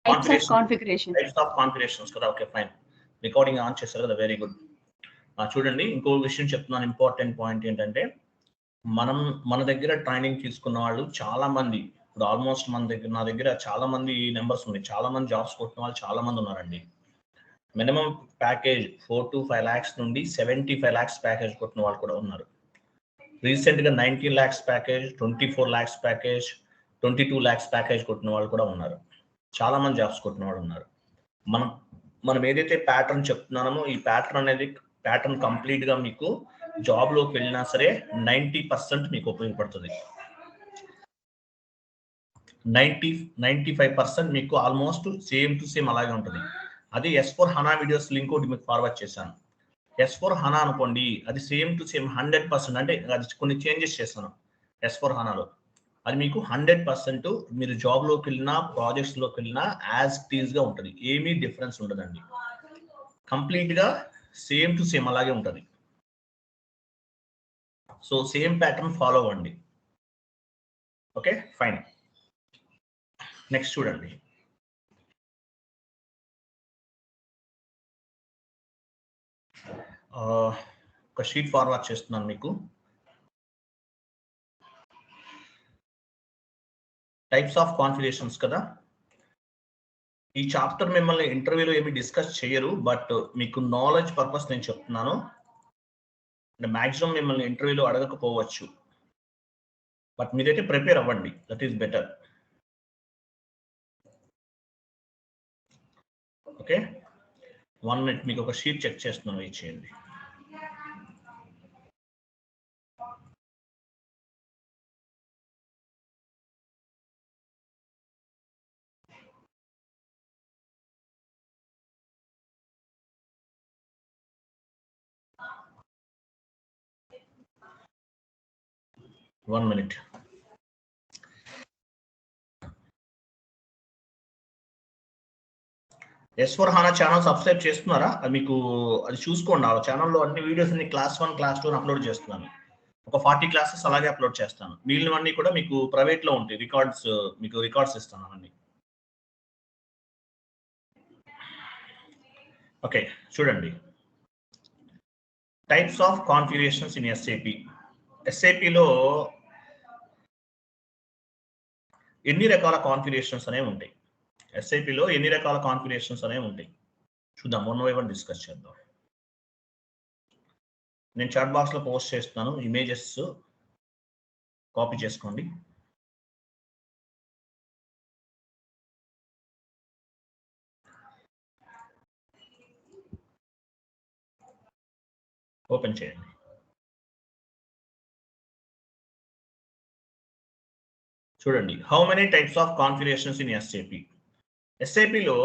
Types of configurations కదా. Okay fine, recording on చేశారు కదా, వెరీ గుడ్. చూడండి, ఇంకో విషయం చెప్తున్నాను, ఇంపార్టెంట్ పాయింట్ ఏంటంటే, మన దగ్గర ట్రైనింగ్ తీసుకున్న వాళ్ళు చాలా మంది, ఇప్పుడు ఆల్మోస్ట్ నా దగ్గర చాలా మంది నెంబర్స్ ఉన్నాయి, చాలా మంది జాబ్స్ కొట్టిన వాళ్ళు చాలా మంది ఉన్నారండి. మినిమం ప్యాకేజ్ 4 to 5 lakhs నుండి 75 lakhs ప్యాకేజ్ కొట్టిన వాళ్ళు కూడా ఉన్నారు. రీసెంట్గా 19 lakhs package, 24 lakhs package, 22 lakhs package కొట్టిన వాళ్ళు కూడా ఉన్నారు. చాలా మంది జాబ్స్ కొట్టిన వాళ్ళు ఉన్నారు. మనం ఏదైతే ప్యాటర్న్ చెప్తున్నామో, ఈ ప్యాటర్న్ కంప్లీట్ గా మీకు జాబ్ లోకి వెళ్ళినా సరే 90% మీకు ఉపయోగపడుతుంది. 95% మీకు ఆల్మోస్ట్ సేమ్ టు సేమ్ అలాగే ఉంటుంది. అది S4HANA వీడియోస్ లింక్ ఒకటి మీకు ఫార్వర్డ్ చేశాను. S4HANA అనుకోండి, అది సేమ్ టు సేమ్ 100%, అంటే అది కొన్ని చేంజెస్ చేస్తాను S4HANAలో. అది మీకు 100% మీరు జాబ్లోకి వెళ్ళినా ప్రాజెక్ట్స్లోకి వెళ్ళినా యాజ్ ఇట్ ఈస్గా ఉంటుంది, ఏమీ డిఫరెన్స్ ఉండదండి. కంప్లీట్గా సేమ్ టు సేమ్ అలాగే ఉంటుంది. సో సేమ్ ప్యాటర్న్ ఫాలో అవ్వండి. Okay fine. నెక్స్ట్ చూడండి, ఒక షీట్ ఫార్వర్డ్ చేస్తున్నాను మీకు. టైప్స్ ఆఫ్ కాన్ఫిగరేషన్స్ కదా. ఈ చాప్టర్ మిమ్మల్ని ఇంటర్వ్యూలో ఏమి డిస్కస్ చేయరు, బట్ మీకు నాలెడ్జ్ పర్పస్ నేను చెప్తున్నాను. అంటే మ్యాక్సిమం మిమ్మల్ని ఇంటర్వ్యూలో అడగకపోవచ్చు, బట్ మీరైతే ప్రిపేర్ అవ్వండి, that is better. Okay 1 minute, మీకు ఒక షీట్ చెక్ చేస్తున్నాను, వెయిట్ చేయండి. One minute. S4HANA channel subscribe చేస్తున్నారా? మీకు అది చూసుకోండి. ఆ ఛానల్లో అన్ని వీడియోస్ అన్ని క్లాస్ 1, క్లాస్ 2 అప్లోడ్ చేస్తున్నాను. ఒక 40 క్లాసెస్ అలాగే అప్లోడ్ చేస్తాను. మిగిలినవన్నీ కూడా మీకు ప్రైవేట్లో ఉంటాయి, మీకు రికార్డ్స్ ఇస్తాను అన్ని. ఓకే చూడండి, types of configurations in SAP. SAPలో ఎన్ని రకాల కాన్ఫిగరేషన్స్ అనేవి ఉంటాయి? SAPలో ఎన్ని రకాల కాన్ఫిగరేషన్స్ అనేవి ఉంటాయి చూద్దాం, 1 by 1 డిస్కస్ చేద్దాం. నేను చాట్ బాక్స్లో పోస్ట్ చేస్తున్నాను, ఇమేజెస్ కాపీ చేసుకోండి. ఓపెన్ చేయండి. చూడండి, how many types of configurations in SAP. SAPలో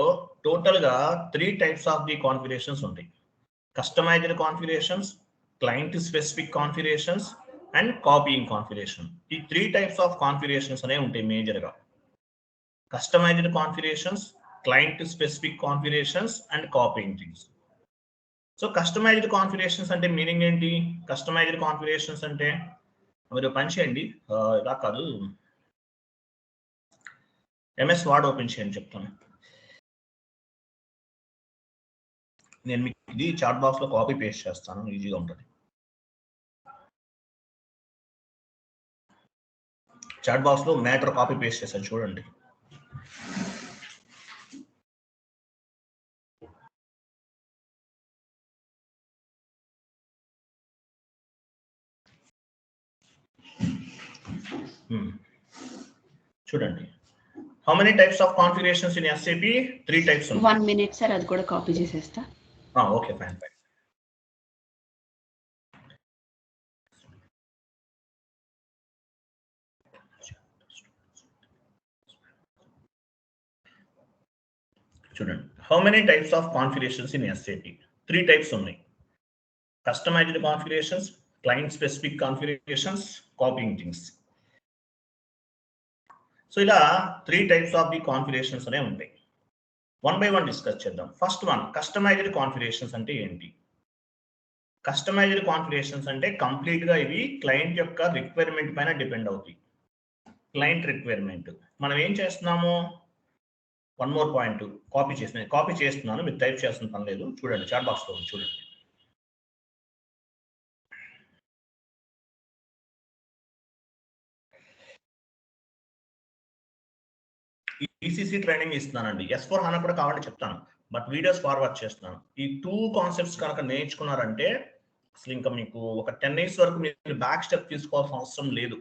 టోటల్గా 3 types ఆఫ్ ది కాన్ఫిగరేషన్స్ ఉంటాయి. Customised configurations, client specific configurations and copying configuration. ఈ 3 types ఆఫ్ కాన్ఫిగరేషన్స్ అనేవి ఉంటాయి మేజర్గా. Customised configurations, client specific configurations and copying things. So customised configurations అంటే meaning ఏంటి? Customised configurations అంటే మీరు పని చేయండి, ఇలా కాదు, MS వర్డ్ ఓపెన్ చేయండి చెప్తాను. నేను మీకు ఇది చాట్ బాక్స్లో కాపీ పేస్ట్ చేస్తాను, ఈజీగా ఉంటుంది. చాట్ బాక్స్లో మ్యాటర్ కాపీ పేస్ట్ చేస్తాను చూడండి. చూడండి, how many types of configurations in SAP? 3 types. 1 minute sir, అది కూడా కాపీ చేసేస్తా. Okay fine. చూడండి, how many types of configurations in SAP? 3 types ఉన్నాయి. Customized configurations, client specific configurations, copying things. So ఇలా 3 types of the configurations అనేవి ఉంటాయి. 1 by 1 discuss చేద్దాం. First one, customized configurations అంటే ఏంటి? కస్టమైజ్డ్ కాన్ఫిగరేషన్స్ అంటే కంప్లీట్గా ఇవి క్లయింట్ యొక్క రిక్వైర్మెంట్ పైన డిపెండ్ అవుతాయి. క్లయింట్ రిక్వైర్మెంట్ మనం ఏం చేస్తున్నాము, వన్ మోర్ పాయింట్ కాపీ చేస్తున్నాను, మీరు టైప్ చేస్తున్న పని లేదు. చూడండి చాట్ బాక్స్లో చూడండి. ECC training ఇస్తున్నానండి. S/4HANA కూడా కావాలంటే చెప్తాను, బట్ వీడియోస్ ఫార్వర్డ్ చేస్తున్నాను. ఈ 2 కాన్సెప్ట్స్ కనుక నేర్చుకున్నారంటే అసలు ఇంకా మీకు ఒక 10 years వరకు మీరు బ్యాక్ స్టెప్ తీసుకోవాల్సిన అవసరం లేదు.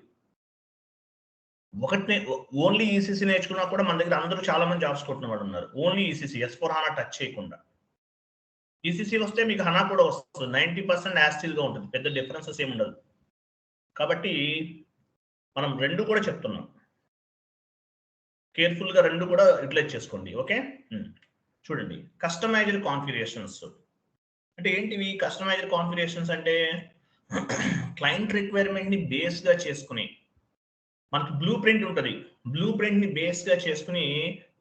ఓన్లీ ఈసీసీ నేర్చుకున్నా కూడా మన దగ్గర అందరూ చాలా మంది జాబ్స్ కొట్టిన వాళ్ళు ఉన్నారు. ఓన్లీ ఈసీసీ, S/4HANA టచ్ చేయకుండా. ఈసీసీ వస్తే మీకు హనా కూడా వస్తుంది. 90% యాస్టిల్గా ఉంటుంది, పెద్ద డిఫరెన్సెస్ ఏమి ఉండదు. కాబట్టి మనం రెండు కూడా చెప్తున్నాం, కేర్ఫుల్ గా రెండు కూడా యూటిలైజ్ చేసుకోండి. ఓకే, చూడండి కస్టమైజ్డ్ కాన్ఫిగరేషన్స్ అంటే ఏంటివి? కస్టమైజ్డ్ కాన్ఫిగరేషన్స్ అంటే క్లయింట్ రిక్వైర్మెంట్ ని బేస్ గా చేసుకుని మనకి బ్లూ ప్రింట్ ఉంటుంది. బ్లూ ప్రింట్ ని బేస్ గా చేసుకుని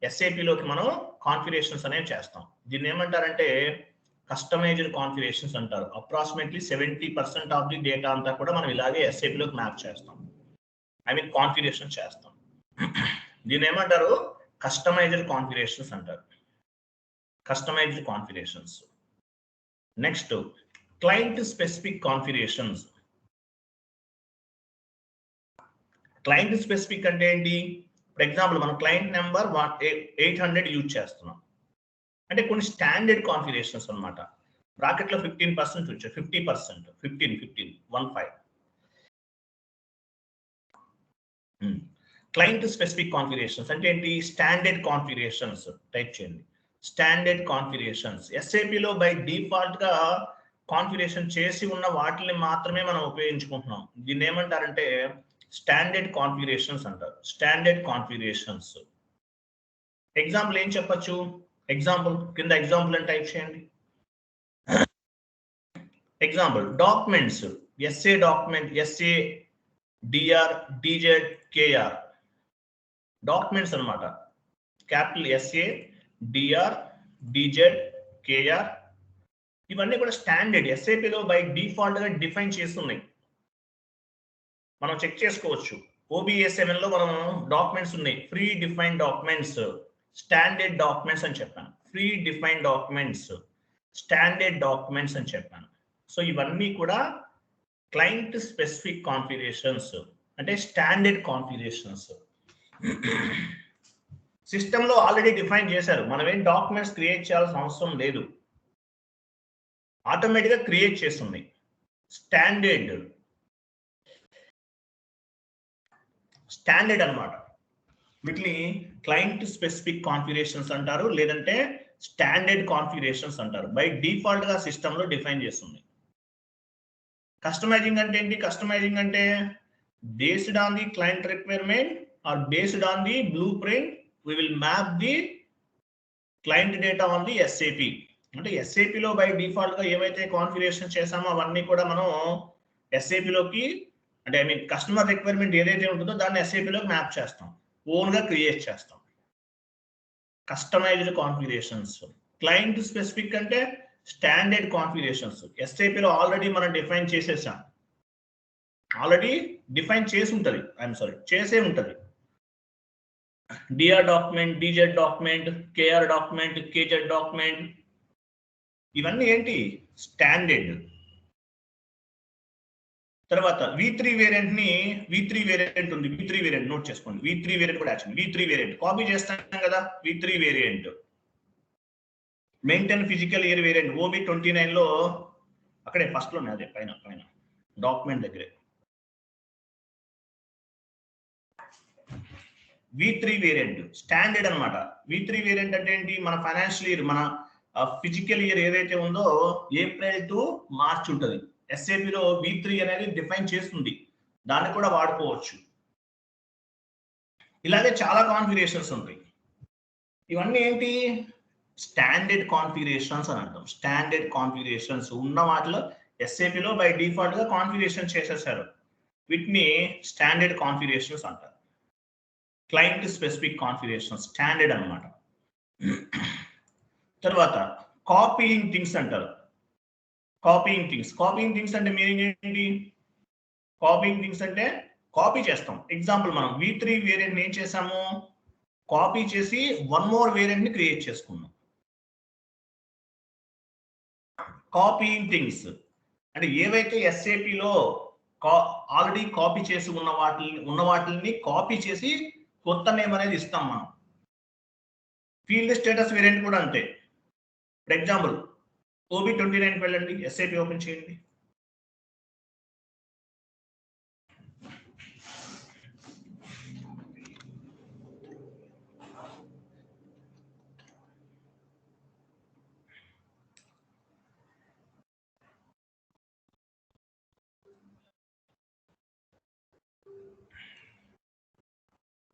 ఎస్ఏపిలోకి మనం కాన్ఫిగరేషన్స్ అనేవి చేస్తాం. దీన్ని ఏమంటారంటే కస్టమైజ్డ్ కాన్ఫిగరేషన్స్ అంటారు. అప్రాక్సిమేట్లీ 70% ఆఫ్ ది డేటా అంతా కూడా మనం ఇలాగే ఎస్ఏపిలోకి మ్యాప్ చేస్తాం, కాన్ఫిగరేషన్ చేస్తాం. దీన్ని ఏమంటారు? కస్టమైజ్డ్ కాన్ఫిగరేషన్స్ అంటారు. Customised configurations. Next client specific configurations. Client specific అంటే ఏంటి? ఫర్ ఎగ్జాంపుల్ మనం క్లయింట్ నెంబర్ 800 యూజ్ చేస్తున్నాం అంటే కొన్ని స్టాండర్డ్ కాన్ఫిగరేషన్స్ అనమాట. బ్రాకెట్ లో 15% వచ్చాయి, 50%, 15 క్లయింట్ స్పెసిఫిక్ కాన్ఫిగరేషన్స్ అంటే ఏంటి? స్టాండర్డ్ కాన్ఫిగరేషన్స్ టైప్ చేయండి. స్టాండర్డ్ కాన్ఫిగరేషన్స్ ఎస్ఏపిలో బై డిఫాల్ట్ గా కాన్ఫిగరేషన్ చేసి ఉన్న వాటిని మాత్రమే మనం ఉపయోగించుకుంటున్నాం. దీన్ని ఏమంటారంటే స్టాండర్డ్ కాన్ఫిగరేషన్స్ అంటారు. Standard configurations. ఎగ్జాంపుల్ ఏం చెప్పచ్చు? ఎగ్జాంపుల్ కింద ఎగ్జాంపుల్ అని టైప్ చేయండి. Example documents, SA document, SA DR DZ KR documents అనమాట. Capital SA DR DZ KR ఇవన్నీ కూడా స్టాండర్డ్ ఎస్ఏపిలో బై డిఫాల్ట్ గా డిఫైన్ చేస్తున్నాయి. మనం చెక్ చేసుకోవచ్చు. OBSML లో మనం డాక్యుమెంట్స్ ఉన్నాయి, free defined documents, standard documents అని చెప్పాను. Free defined documents, standard documents అని చెప్పాను. సో ఇవన్నీ కూడా క్లయింట్ స్పెసిఫిక్ కాన్ఫిగరేషన్స్ అంటే స్టాండర్డ్ కాన్ఫిగరేషన్స్. సిస్టంలో ఆల్రెడీ డిఫైన్ చేశారు, మనం ఏం డాక్యుమెంట్స్ క్రియేట్ చేయాల్సిన అవసరం లేదు, ఆటోమేటిక్గా క్రియేట్ చేస్తుంది. స్టాండర్డ్ అన్నమాట. వీటిని క్లయింట్ స్పెసిఫిక్ కాన్ఫిగరేషన్స్ అంటారు, లేదంటే స్టాండర్డ్ కాన్ఫిగరేషన్స్ అంటారు. బై డిఫాల్ట్ గా సిస్టంలో డిఫైన్ చేస్తుంది. కస్టమైజింగ్ అంటే ఏంటి? కస్టమైజింగ్ అంటే based on the client requirement or based on the blueprint we will map the client data on the SAP. అంటే SAP లో బై డిఫాల్ట్ గా ఏవైతే కాన్ఫిగరేషన్ చేసామో అవన్నీ కూడా మనం SAP లోకి అంటే కస్టమర్ రిక్వైర్మెంట్ ఏదైతే ఉంటుందో దాన్ని SAP లోకి మ్యాప్ చేస్తాం, ఓన్ గా క్రియేట్ చేస్తాం. Customised configurations. క్లయింట్ స్పెసిఫిక్ అంటే స్టాండర్డ్ కాన్ఫిగరేషన్స్. SAP లో ఆల్రెడీ మనం డిఫైన్ చేసేసాం, ఆల్రెడీ డిఫైన్ చేసి ఉంటుంది, చేసే ఉంటుంది. DR document, DZ document, KR document, KZ document ఇవన్నీ ఏంటి? స్టాండర్డ్. తర్వాత V3 వేరియంట్ ని V3 వేరియంట్ ఉంది, V3 వేరియంట్ నోట్ చేసుకోండి. V3 వేరియంట్ కూడా యాక్చువల్లీ V3 వేరియంట్ కాపీ చేస్తాం కదా. V3 variant maintain physical year variant OB29 లో అక్కడే ఫస్ట్ లో అదే పైన డాక్యుమెంట్ దగ్గరే V3 వేరియంట్ స్టాండర్డ్ అనమాట. V3 వేరియంట్ అంటే ఏంటి? మన ఫైనాన్షియల్ ఇయర్, మన ఫిజికల్ ఇయర్ ఏదైతే ఉందో ఏప్రిల్ టు మార్చ్ ఉంటుంది. ఎస్ఏపిలో V3 అనేది డిఫైన్ చేస్తుంది, దాన్ని కూడా వాడుకోవచ్చు. ఇలాగే చాలా కాన్ఫిగరేషన్స్ ఉంటాయి. ఇవన్నీ ఏంటి? స్టాండర్డ్ కాన్ఫిగరేషన్స్ అని అంటాం. స్టాండర్డ్ కాన్ఫిగరేషన్స్ ఉన్న వాటిలో ఎస్ఏపిలో బై డిఫాల్ట్ గా కాన్ఫిగరేషన్ చేసేసారు, వీటిని స్టాండర్డ్ కాన్ఫిగరేషన్స్ అంటారు. క్లయింట్ స్పెసిఫిక్ కాన్ఫిగరేషన్ స్టాండర్డ్ అనమాట. తర్వాత కాపీయింగ్ థింగ్స్ అంటారు. కాపీయింగ్ థింగ్స్ అంటే మీనింగ్ ఏంటి? కాపీయింగ్ థింగ్స్ అంటే కాపీ చేస్తాం. ఎగ్జాంపుల్ మనం V3 వేరియంట్ ఏం చేసాము? కాపీ చేసి వన్ మోర్ వేరియంట్ ని క్రియేట్ చేసుకున్నాం. కాపీయింగ్ థింగ్స్ అంటే ఏవైతే ఎస్ఏపిలో ఆల్రెడీ కాపీ చేసి ఉన్న వాటిని కాపీ చేసి కొత్త నేమ్ అనేది ఇస్తాం మనం. ఫీల్డ్ స్టేటస్ వేరియంట్ కూడా అంతే. ఫర్ ఎగ్జాంపుల్ OB29 వెళ్ళండి, ఎస్ఏపి ఓపెన్ చేయండి.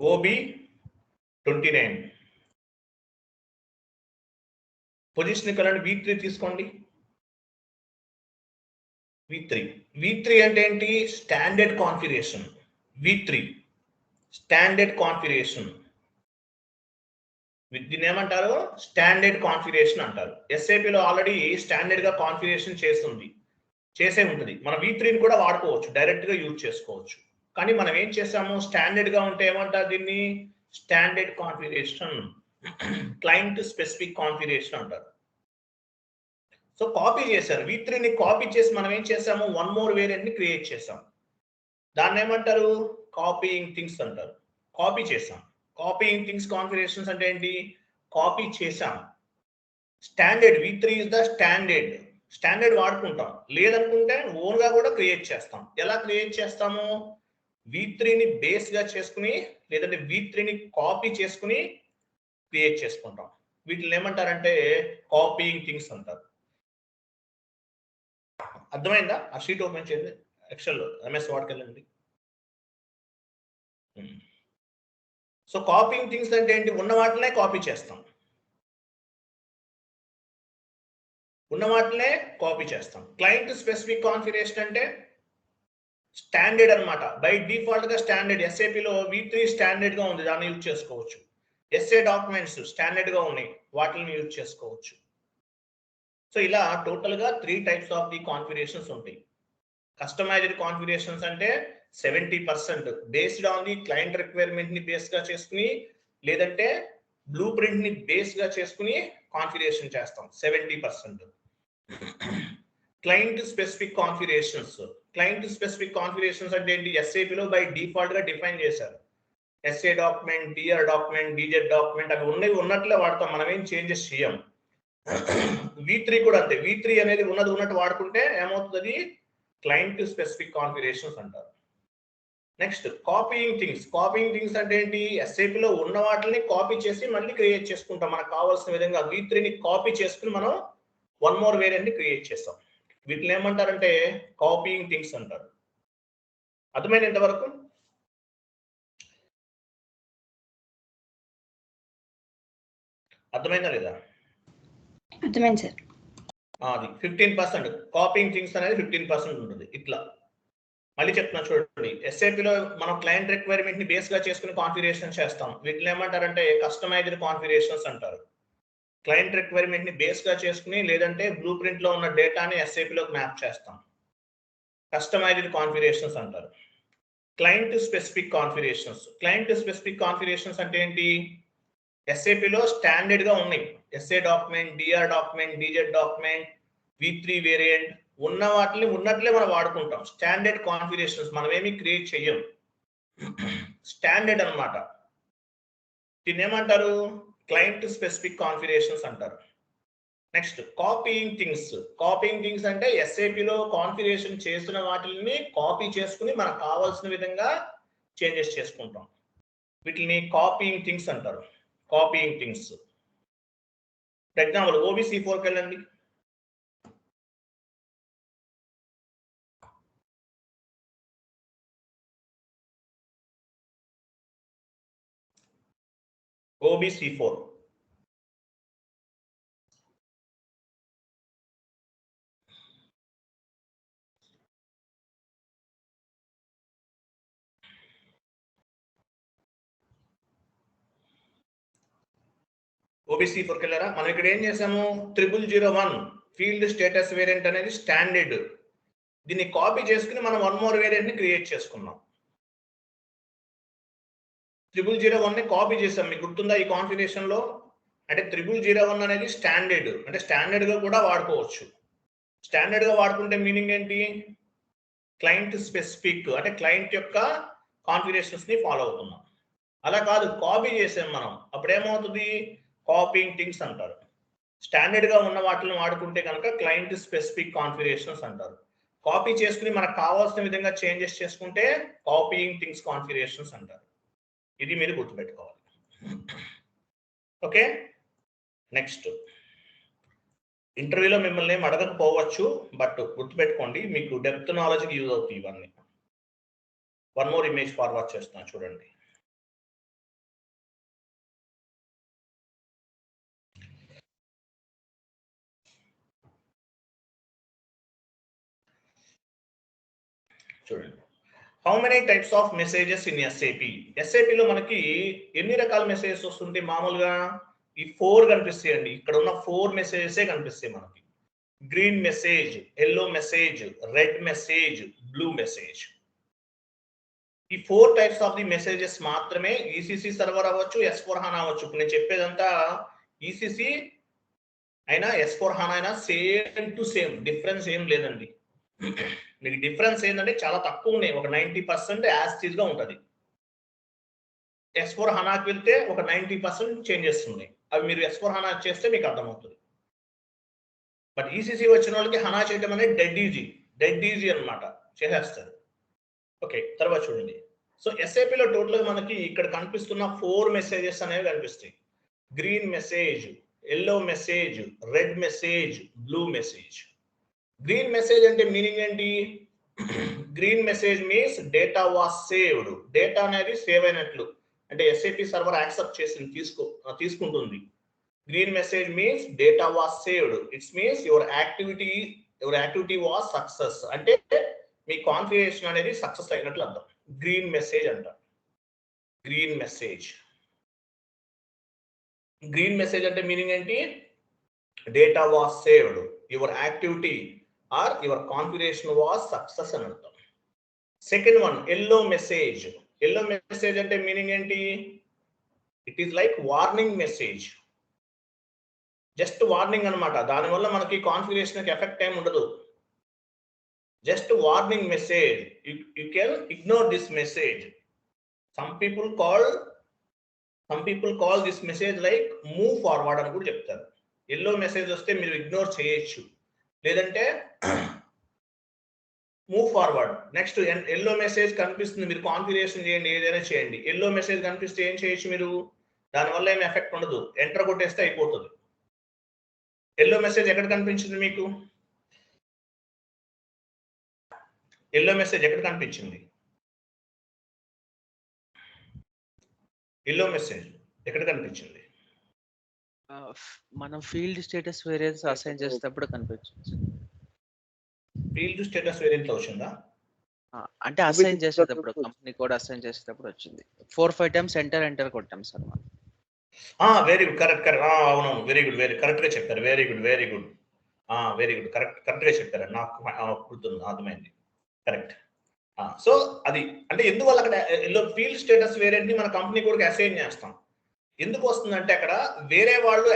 OB29 పొజిషన్ కలండి, V3 తీసుకోండి. V3 అంటే ఏంటి? Standard configuration. V3 standard configuration. దీన్ని ఏమంటారు? స్టాండర్డ్ కాన్ఫిగరేషన్ అంటారు. ఎస్ఏపిలో ఆల్రెడీ స్టాండర్డ్ గా కాన్ఫిగరేషన్ చేసే ఉంటుంది. మనం V3ని కూడా వాడుకోవచ్చు, డైరెక్ట్ గా యూజ్ చేసుకోవచ్చు. కానీ మనం ఏం చేసాము? స్టాండర్డ్ గా ఉంటే ఏమంటారు దీన్ని? Standard configuration, client specific configuration అంటారు. సో కాపీ చేశారు. V3ని కాపీ చేసి మనం ఏం చేసాము? వన్ మోర్ వేరియంట్ ని క్రియేట్ చేసాం. దాన్ని ఏమంటారు? కాపీయింగ్ థింగ్స్ అంటారు. కాపీ చేసాం. కాపీయింగ్ థింగ్స్ కాన్ఫిగరేషన్స్ అంటే ఏంటి? కాపీ చేసాం. Standard V3 is the standard వాడుకుంటాం. లేదనుకుంటే ఓన్ గా కూడా క్రియేట్ చేస్తాం. ఎలా క్రియేట్ చేస్తాము? V3ని బేస్ గా చేసుకుని లేదంటే V3ని కాపీ చేసుకుని క్రియేట్ చేసుకుంటాం. వీటిని ఏమంటారంటే కాపీయింగ్ థింగ్స్ అంటారు. అర్థమైందా? ఆ షీట్ ఓపెన్ చేయండి, ఎక్సెల్ MS వర్డ్కి వెళ్ళండి. సో కాపీయింగ్ థింగ్స్ అంటే ఏంటి? ఉన్న వాటినే కాపీ చేస్తాం. క్లయింట్ స్పెసిఫిక్ కాన్ఫిగరేషన్ అంటే స్టాండర్డ్ అన్నమాట. బై డిఫాల్ట్ గా స్టాండర్డ్. ఎస్ఏపిలో V3 స్టాండర్డ్ గా ఉంది, దాన్ని యూజ్ చేసుకోవచ్చు. ఎస్ఏ డాక్యుమెంట్స్ స్టాండర్డ్ గా ఉన్నాయి, వాటిని యూజ్ చేసుకోవచ్చు. సో ఇలా టోటల్ గా 3 టైప్స్ ఆఫ్ ది కాన్ఫిగరేషన్స్ ఉంటాయి. కస్టమైజ్డ్ కాన్ఫిగరేషన్స్ అంటే 70% based on the client requirement ని బేస్ గా చేసుకుని లేదంటే బ్లూ ప్రింట్ ని బేస్ గా చేసుకుని కాన్ఫిగరేషన్ చేస్తాం 70%. క్లయింట్ స్పెసిఫిక్ కాన్ఫిగరేషన్స్ అంటే ఏంటి? ఎస్ఏపిలో బై డిఫాల్ట్ గా డిఫైన్ చేశారు. SA document, DR document, DZ document అవి ఉన్నట్లే వాడతాం, మనం ఏం చేంజెస్ చేయం. V3 కూడా అంతే. V3 అనేది ఉన్నట్టు వాడుకుంటే ఏమవుతుంది? క్లయింట్ స్పెసిఫిక్ కాన్ఫిగరేషన్స్ అంటారు. నెక్స్ట్ కాపీయింగ్ థింగ్స్ అంటే ఏంటి? ఎస్ఏపిలో ఉన్న వాటిని కాపీ చేసి మళ్ళీ క్రియేట్ చేసుకుంటాం మనకు కావాల్సిన విధంగా. V3ని కాపీ చేసుకుని మనం వన్ మోర్ వేరియంట్ ని క్రియేట్ చేస్తాం. వీటిని ఏమంటారంటే కాపీయింగ్ థింగ్స్ అంటారు. అర్థమైంది ఇంతవరకు? అర్థమైందా లేదా? అర్థమైంది సార్. అది 15%. కాపీయింగ్ థింగ్స్ అనేది 15% ఉంటుంది. ఇట్లా మళ్ళీ చెప్తున్నా చూడండి. ఎస్ఏపిలో మనం క్లయింట్ రిక్వైర్మెంట్ ని బేస్ గా చేసుకుని కాన్ఫిగరేషన్ చేస్తాం. వీటిని ఏమంటారంటే కస్టమైజ్డ్ కాన్ఫిగరేషన్స్ అంటారు. క్లయింట్ రిక్వైర్మెంట్ ని బేస్ గా చేసుకుని లేదంటే బ్లూ ప్రింట్ లో ఉన్న డేటాని ఎస్ఏపిలోకి మ్యాప్ చేస్తాం. కస్టమైజ్డ్ కాన్ఫిగరేషన్స్ అంటారు. క్లయింట్ స్పెసిఫిక్ కాన్ఫిగరేషన్స్ అంటే ఏంటి? ఎస్ఏపిలో స్టాండర్డ్ గా ఉన్నాయి. SA document, DR document, DZ document, V3 variant ఉన్న వాటిని ఉన్నట్లే మనం వాడుకుంటాం. స్టాండర్డ్ కాన్ఫిగరేషన్స్ మనం ఏమి క్రియేట్ చెయ్యం, స్టాండర్డ్ అన్నమాట. దీన్ని ఏమంటారు? క్లయింట్ స్పెసిఫిక్ కాన్ఫిగరేషన్స్ అంటారు. నెక్స్ట్ కాపీయింగ్ థింగ్స్ అంటే ఎస్ఏపిలో కాన్ఫిగరేషన్ చేసిన వాటిని కాపీ చేసుకుని మనకు కావాల్సిన విధంగా చేంజెస్ చేసుకుంటాం. వీటిని కాపీయింగ్ థింగ్స్ అంటారు. ఫర్ ఎగ్జాంపుల్ OBC4కి వెళ్ళండి. OBC4 OBC4కి వెళ్ళారా? మనం ఇక్కడ ఏం చేసాము? 0001 ఫీల్డ్ స్టేటస్ వేరియంట్ అనేది స్టాండర్డ్. దీన్ని కాపీ చేసుకుని మనం వన్ మోర్ వేరియంట్ ని క్రియేట్ చేసుకున్నాం. 001 ని కాపీ చేసాం. మీకు గుర్తుందా ఈ కాన్ఫిగరేషన్ లో? అంటే 0001 అనేది స్టాండర్డ్, అంటే స్టాండర్డ్ గా కూడా వాడుకోవచ్చు. స్టాండర్డ్ గా వాడుకుంటే మీనింగ్ ఏంటి? క్లయింట్ స్పెసిఫిక్, అంటే క్లయింట్ యొక్క కాన్ఫిగరేషన్స్ ని ఫాలో అవుతున్నాం. అలా కాదు, కాపీ చేసాం మనం, అప్పుడు ఏమవుతుంది? కాపీయింగ్ థింగ్స్ అంటారు. స్టాండర్డ్ గా ఉన్న వాటిని వాడుకుంటే కనుక క్లయింట్ స్పెసిఫిక్ కాన్ఫిగరేషన్స్ అంటారు. కాపీ చేసుకుని మనకు కావాల్సిన విధంగా చేంజెస్ చేసుకుంటే కాపీయింగ్ థింగ్స్ కాన్ఫిగరేషన్స్ అంటారు. ఇది మీరు గుర్తుపెట్టుకోవాలి. Okay, next. ఇంటర్వ్యూలో మిమ్మల్ని ఏం అడగకపోవచ్చు, బట్ గుర్తుపెట్టుకోండి, మీకు డెప్త్ నాలెడ్జ్కి యూజ్ అవుతాయి ఇవన్నీ. వన్ మోర్ ఇమేజ్ ఫార్వర్డ్ చేస్తున్నాను చూడండి. చూడండి, how many types of messages in SAP. ఎస్ఏపిలో మనకి ఎన్ని రకాల మెసేజెస్ వస్తుంది? మామూలుగా ఈ 4 కనిపిస్తాయండి. ఇక్కడ ఉన్న 4 మెసేజెసే కనిపిస్తాయి మనకి. Green message, yellow message, red message, blue message. ఈ 4 టైప్స్ ఆఫ్ ది మెసేజెస్ మాత్రమే ఈసీసీ సర్వర్ అవ్వచ్చు, S/4HANA అవ్వచ్చు. ఇప్పుడు నేను చెప్పేదంతా ఈసీసీ అయినా S/4HANA అయినా సేమ్ టు సేమ్, డిఫరెన్స్ ఏం లేదండి. మీకు డిఫరెన్స్ ఏంటంటే చాలా తక్కువ ఉన్నాయి, ఒక 90% యాజ్ టీజ్ గా ఉంటుంది. S/4HANAకి వెళ్తే ఒక 90% చేంజెస్ ఉన్నాయి. అవి మీరు S/4HANA చేస్తే మీకు అర్థమవుతుంది. బట్ ఈసీసీ వచ్చిన వాళ్ళకి హనా చేయడం అనేది డెడ్ ఈజీ అనమాట, చేసేస్తారు. ఓకే, తర్వాత చూడండి. సో ఎస్ఏపిలో టోటల్ మనకి ఇక్కడ కనిపిస్తున్న 4 మెసేజెస్ అనేవి కనిపిస్తాయి. Green message, yellow message, red message, blue message. Green message అంటే మీనింగ్ ఏంటి? Green message means data was saved. Data అనేది సేవ్ అయినట్లు, అంటే ఎస్ఏపి సర్వర్ యాక్సెప్ట్ చేసి తీసుకుంటుంది. Green message means data was saved. It means your activity was success. అంటే మీ configuration అనేది success అయినట్లు అర్థం. గ్రీన్ మెసేజ్ అంటారు. Green message. గ్రీన్ మెసేజ్ అంటే మీనింగ్ ఏంటి? Data was saved, your activity are your configuration was success అని అర్థం. Second one, yellow message. Yellow message అంటే మీనింగ్ ఏంటి? It is like warning message. Just warning అనమాట, దానివల్ల మనకి కాన్ఫిగరేషన్ ఎఫెక్ట్ ఏమి ఉండదు. Just warning message. You can ignore this message. Some people call this message like move forward అని కూడా చెప్తారు. ఎల్లో మెసేజ్ వస్తే మీరు ఇగ్నోర్ చేయొచ్చు, లేదంటే move forward. Next yellow message కనిపిస్తుంది, మీరు కాన్ఫిగరేషన్ చేయండి, ఏదైనా చేయండి. ఎల్లో మెసేజ్ కనిపిస్తే ఏం చేయొచ్చు మీరు? దానివల్ల ఏమి ఎఫెక్ట్ ఉండదు, ఎంటర్ కొట్టేస్తే అయిపోతుంది. ఎల్లో మెసేజ్ ఎక్కడ కనిపించింది మీకు? ఎల్లో మెసేజ్ ఎక్కడ కనిపించింది? ఎల్లో మెసేజ్ ఎక్కడ కనిపించింది? మనం ఫీల్డ్ స్టేటస్ వేరియన్స్ అసైన్ చేసేటప్పుడు కనిపించింది. ఫీల్డ్ స్టేటస్ వేరియన్స్ వచ్చిందా? అంటే అసైన్ చేసేటప్పుడు, కంపెనీ కోడ్ అసైన్ చేసేటప్పుడు వచ్చింది. 4-5 టైమ్స్ ఎంటర్ కొట్టాం సార్ మనం. Very good, correct. అవునవును, వెరీ గుడ్, కరెక్ట్ గా చెప్పారు. Very good, very good, correct గా చెప్పారు. నాకు గుర్తుంది, అర్థమైంది, కరెక్ట్. సో అది అంటే ఎందువల్ల అక్కడ ఎల్లో ఫీల్డ్ స్టేటస్ వేరియెంట్ ని మన కంపెనీ కోడ్కి అసైన్ చేస్తాం. ఎందుకు వస్తుందంటే అక్కడ వేరే వాళ్ళు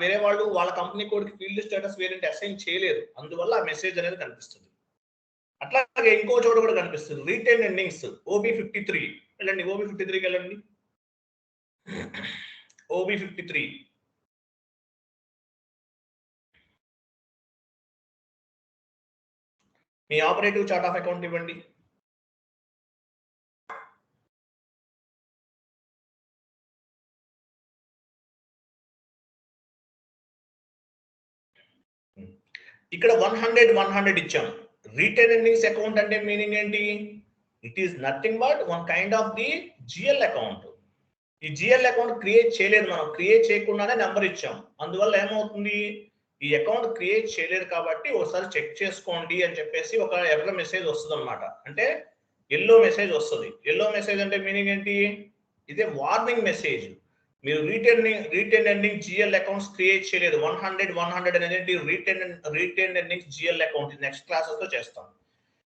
వేరే వాళ్ళు వాళ్ళ కంపెనీ కోడ్కి ఫీల్డ్ స్టేటస్ వేరియెంట్ అసైన్ చేయలేరు, అందువల్ల ఆ మెసేజ్ అనేది కనిపిస్తుంది. అట్లాగే ఇంకో చోట కూడా కనిపిస్తుంది, రీటైన్ ఎండింగ్స్. OB53 వెళ్ళండి, OB53కి వెళ్ళండి. OB53 me operative chart of account ఇవ్వండి. ఇక్కడ 100 ఇచ్చాం. రిటైన్ ఎర్నింగ్స్ అకౌంట్ అంటే మీనింగ్ ఏంటి? It is nothing but one kind of the GL account. ఈ జిఎల్ అకౌంట్ క్రియేట్ చేయలేదు, మనం క్రియేట్ చేయకుండానే నెంబర్ ఇచ్చాం. అందువల్ల ఏమవుతుంది? ఈ అకౌంట్ క్రియేట్ చేయలేదు కాబట్టి ఒకసారి చెక్ చేసుకోండి అని చెప్పేసి ఒక ఎర్రర్ మెసేజ్ వస్తుంది అనమాట. అంటే ఎల్లో మెసేజ్ వస్తుంది. ఎల్లో మెసేజ్ అంటే మీనింగ్ ఏంటి? ఇదే వార్నింగ్ మెసేజ్. మీరు retain ending GL accounts create చేయలేదు. 100 అనేది retain ending GL account. Next classes లో చేస్తాం.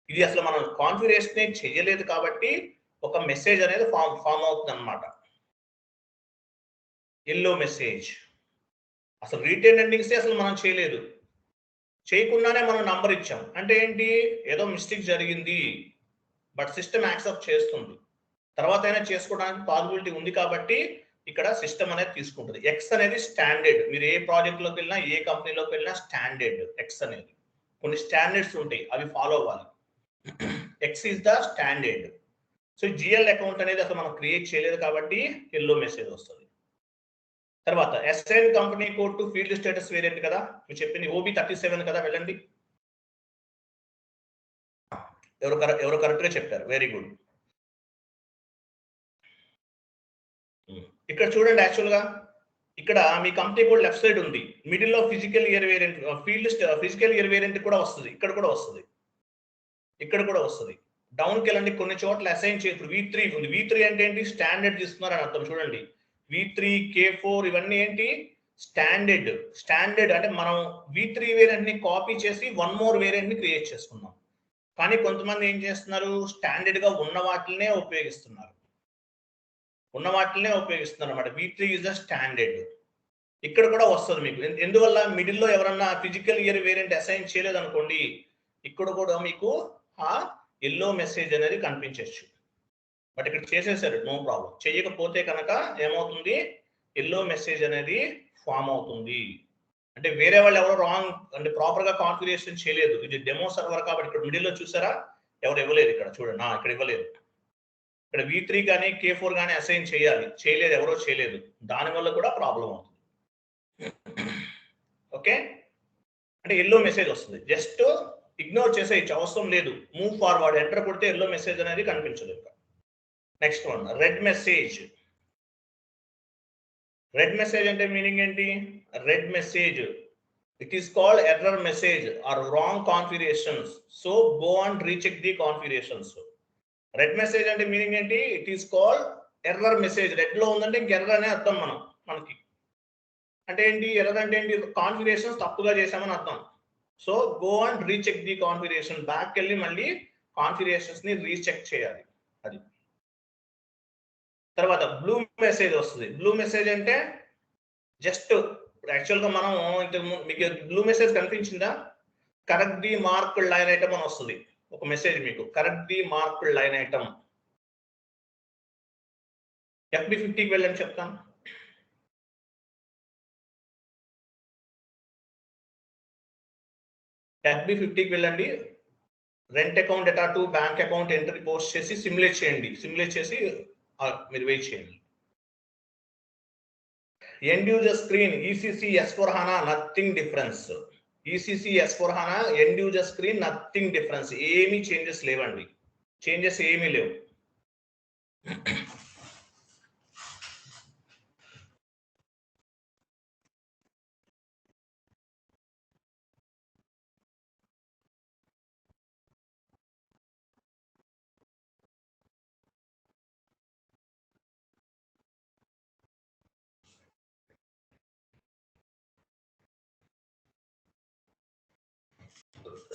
ఇది అసలు మనం కాన్ఫిగరేషన్ చేయలేదు కాబట్టి ఒక మెసేజ్ అనేది ఫామ్ అవుతుంది అనమాట. Yellow message. అసలు రీటైన్ ఎండింగ్స్ అసలు మనం చేయలేదు, చేయకుండానే మనం నంబర్ ఇచ్చాం. అంటే ఏంటి, ఏదో మిస్టేక్ జరిగింది బట్ సిస్టమ్ యాక్సెప్ట్ చేస్తుంది, తర్వాత అయినా చేసుకోవడానికి పాసిబిలిటీ ఉంది కాబట్టి ఇక్కడ సిస్టమ్ అనేది తీసుకుంటుంది. ఎక్స్ అనేది స్టాండర్డ్. మీరు ఏ ప్రాజెక్ట్లోకి వెళ్ళినా ఏ కంపెనీలోకి వెళ్ళినా స్టాండర్డ్ ఎక్స్ అనేది. కొన్ని స్టాండర్డ్స్ ఉంటాయి, అవి ఫాలో అవ్వాలి. X is the standard. So GL account అనేది అసలు మనం క్రియేట్ చేయలేదు కాబట్టి ఎల్లో మెసేజ్ వస్తుంది. తర్వాత assign company code to field status variant కదా, మీరు చెప్పింది OB37 కదా, వెళ్ళండి. ఎవరు కరెక్ట్ గా చెప్పారు, వెరీ గుడ్. ఇక్కడ చూడండి, యాక్చువల్ గా ఇక్కడ మీ కంపెనీ కోడ్ లెఫ్ట్ సైడ్ ఉంది, మిడిల్ లో physical year variant, physical year variant కూడా వస్తుంది, ఇక్కడ కూడా వస్తుంది, ఇక్కడ కూడా వస్తుంది. డౌన్ కి వెళ్ళండి, కొన్ని చోట్ల అసైన్ చేయదు. V3 ఉంది. V3 అంటే ఏంటి, స్టాండర్డ్ తీసుకున్నారు అని అర్థం. చూడండి V3 K4 ఇవన్నీ ఏంటి, స్టాండర్డ్. స్టాండర్డ్ అంటే మనం V3 వేరియంట్ ని కాపీ చేసి వన్ మోర్ వేరియంట్ ని క్రియేట్ చేసుకున్నాం. కానీ కొంతమంది ఏం చేస్తున్నారు, స్టాండర్డ్ గా ఉన్న వాటినే ఉపయోగిస్తున్నారు అన్నమాట. V3 is the standard. ఇక్కడ కూడా వస్తుంది మీకు. ఎందువల్ల, మిడిల్ లో ఎవరన్నా ఫిజికల్ ఇయర్ వేరియంట్ అసైన్ చేయలేదు అనుకోండి, ఇక్కడ కూడా మీకు ఆ ఎల్లో మెసేజ్ అనేది కనిపించవచ్చు. బట్ ఇక్కడ చేసేసారు, నో ప్రాబ్లం. చేయకపోతే కనుక ఏమవుతుంది, ఎల్లో మెసేజ్ అనేది ఫామ్ అవుతుంది. అంటే వేరే వాళ్ళు ఎవరో రాంగ్ అంటే ప్రాపర్ గా కాన్ఫిగరేషన్ చేయలేదు. ఇది డెమో సర్వర్ కాబట్టి ఇక్కడ మిడిల్ లో చూసారా, ఎవరు ఇవ్వలేదు. ఇక్కడ చూడండి, ఇక్కడ ఇవ్వలేదు. ఇక్కడ V3 కానీ K4 కానీ అసైన్ చేయలేదు, ఎవరో చేయలేదు. దానివల్ల కూడా ప్రాబ్లం అవుతుంది. ఓకే, అంటే ఎల్లో మెసేజ్ వస్తుంది. జస్ట్ ఇగ్నోర్ చేసేయచ్చు, అవసరం లేదు. మూవ్ ఫార్వర్డ్, ఎంటర్ కొడితే ఎల్లో మెసేజ్ అనేది కనిపించదు. ఇంకా next one, red message. Red message అంటే మీనింగ్ ఏంటి, red message it is called error message or wrong configurations, so go and recheck the configurations. Red message అంటే మీనింగ్ ఏంటి, it is called error message. Red లో ఉందంటే ఇంక error అనే అర్థం మనకి. అంటే ఏంటి, ఎర్రర్ అంటే ఏంటి, కాన్ఫిగరేషన్స్ తప్పుగా చేసామని అర్థం. So go and recheck the configuration, back వెళ్ళి మళ్ళీ కాన్ఫిగరేషన్స్ ని రీచెక్ చేయాలి. అది. తర్వాత బ్లూ మెసేజ్ వస్తుంది. బ్లూ మెసేజ్ అంటే జస్ట్ యాక్చువల్ గా మనం మీకు బ్లూ మెసేజ్ కనిపించిందా, correct the marked line item అని వస్తుంది ఒక మెసేజ్ మీకు, correct the marked line item. FB50కి వెళ్ళని చెప్తాను. FB50కి వెళ్ళండి, rent account data to bank account entry post చేసి సిమ్యులేట్ చేయండి. సిమ్యులేట్ చేసి మీరు వెయిట్ చేయండి. End user screen ECC S/4HANA nothing difference. ECC S/4HANA end user screen nothing difference. ఏమీ చేంజెస్ లేవండి, చేంజెస్ ఏమీ లేవు.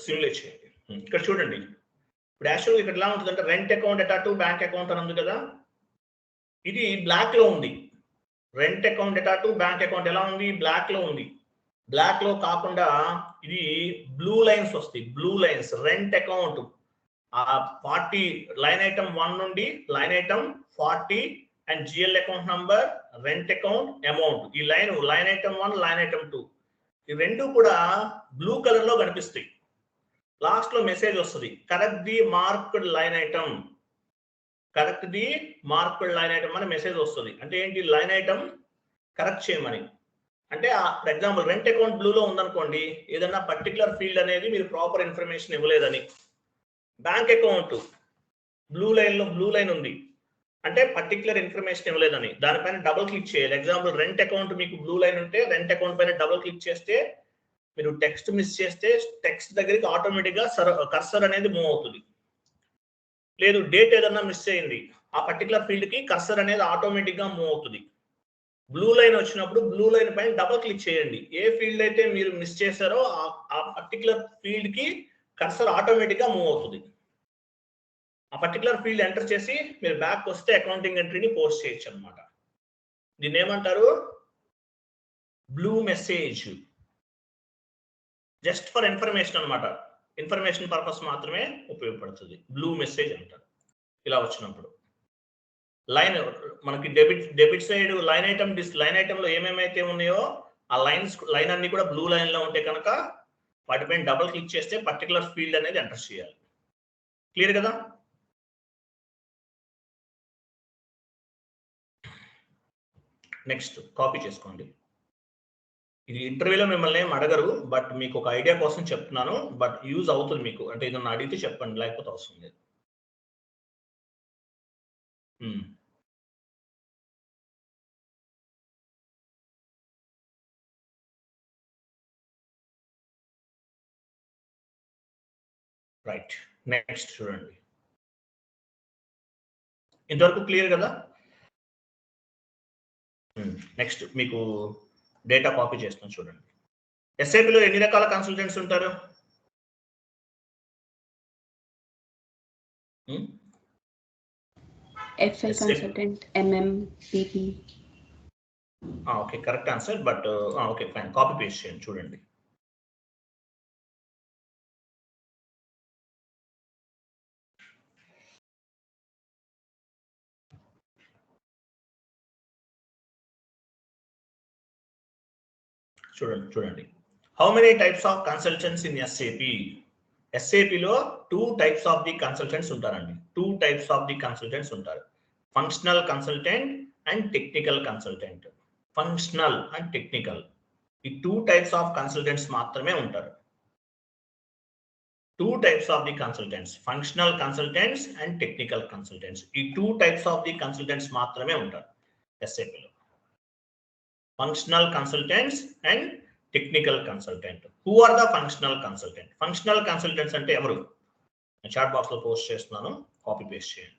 సిమ్యులేట్ చేయండి. ఇక్కడ చూడండి, ఇప్పుడు యాక్చువల్గా ఇక్కడ ఎలా ఉంటుందంటే rent account data to bank account అని ఉంది కదా, ఇది బ్లాక్ లో ఉంది. Rent account data to bank account ఎలా ఉంది, బ్లాక్ లో ఉంది. బ్లాక్ లో కాకుండా ఇది బ్లూ లైన్స్ వస్తాయి, blue lines. Rent account 40 line item 1 నుండి line item 40 and GL account number, rent account amount. ఈ లైన్ ఐటమ్ 1, లైన్ ఐటమ్ 2 ఈ రెండు కూడా బ్లూ కలర్ లో కనిపిస్తాయి. లాస్ట్ లో మెసేజ్ వస్తుంది, correct the marked line item, correct the marked line item అని మెసేజ్ వస్తుంది. అంటే ఏంటి, లైన్ ఐటమ్ కరెక్ట్ చేయమని. అంటే ఫర్ ఎగ్జాంపుల్ రెంట్ అకౌంట్ బ్లూలో ఉందనుకోండి, ఏదన్నా పర్టికులర్ ఫీల్డ్ అనేది మీరు ప్రాపర్ ఇన్ఫర్మేషన్ ఇవ్వలేదని. బ్యాంక్ అకౌంట్ బ్లూ లైన్ ఉంది అంటే పర్టికులర్ ఇన్ఫర్మేషన్ ఇవ్వలేదని, దానిపైన డబుల్ క్లిక్ చేయాలి. ఎగ్జాంపుల్ రెంట్ అకౌంట్ మీకు బ్లూ లైన్ ఉంటే రెంట్ అకౌంట్ పైన డబుల్ క్లిక్ చేస్తే మీరు టెక్స్ట్ మిస్ చేస్తే టెక్స్ట్ దగ్గరికి ఆటోమేటిక్ గా కర్సర్ అనేది మూవ్ అవుతుంది. లేదు డేట్ ఏదన్నా మిస్ అయింది, ఆ పర్టికులర్ ఫీల్డ్ కి కర్సర్ అనేది ఆటోమేటిక్ గా మూవ్ అవుతుంది. బ్లూ లైన్ వచ్చినప్పుడు బ్లూ లైన్ పైన డబుల్ క్లిక్ చేయండి. ఏ ఫీల్డ్ అయితే మీరు మిస్ చేశారో ఆ పర్టికులర్ ఫీల్డ్ కి కర్సర్ ఆటోమేటిక్ గా మూవ్ అవుతుంది. ఆ పర్టికులర్ ఫీల్డ్ ఎంటర్ చేసి మీరు బ్యాక్ వస్తే అకౌంటింగ్ ఎంట్రీని పోస్ట్ చేయొచ్చు అనమాట. దీన్ని ఏమంటారు? Blue message. Just for information అనమాట, ఇన్ఫర్మేషన్ పర్పస్ మాత్రమే ఉపయోగపడుతుంది. బ్లూ మెసేజ్ అంటారు. ఇలా వచ్చినప్పుడు లైన్ మనకి డెబిట్ సైడ్ లైన్ ఐటమ్ లో ఏమేమైతే ఉన్నాయో ఆ లైన్ అన్ని కూడా బ్లూ లైన్ లో ఉంటే కనుక వాటిపైన డబుల్ క్లిక్ చేస్తే పర్టికులర్ ఫీల్డ్ అనేది ఎంటర్ చేయాలి. క్లియర్ కదా? నెక్స్ట్ కాపీ చేసుకోండి. ఇది ఇంటర్వ్యూలో మిమ్మల్ని ఏం అడగరు, బట్ మీకు ఒక ఐడియా కోసం చెప్తున్నాను. బట్ యూజ్ అవుతుంది మీకు, అంటే ఏదన్నా అడిగితే చెప్పండి, లేకపోతే అవసరం లేదు. రైట్, నెక్స్ట్ చూడండి. ఇంతవరకు క్లియర్ కదా? నెక్స్ట్ మీకు డేటా కాపీ చేస్తున్నాను చూడండి. ఎస్ఐపిలో ఎన్ని రకాల కన్సల్టెంట్స్ ఉంటారు? FI consultant, MM, PP. Okay, correct answer. But okay fine, copy paste చేయండి చూడండి. చూడండి. How many types of consultants in SAP? ఎస్ఏపిలో 2 టైప్స్ ఆఫ్ ది కన్సల్టెంట్స్ ఉంటారండి. 2 టైప్స్ ఆఫ్ ది కన్సల్టెంట్స్ ఉంటారు. Functional consultant and technical consultant. Functional and technical, ఈ 2 types of consultants మాత్రమే ఉంటారు. 2 types of the consultants, functional consultants and technical consultants. ఈ 2 types of the consultants మాత్రమే ఉంటారు ఎస్ఏపిలో. Functional consultants and technical consultant. Who are the functional consultant? Functional consultants అంటే ఎవరు? Chat box లో పోస్ట్ చేస్తున్నాను, కాపీ పేస్ట్ చేయండి.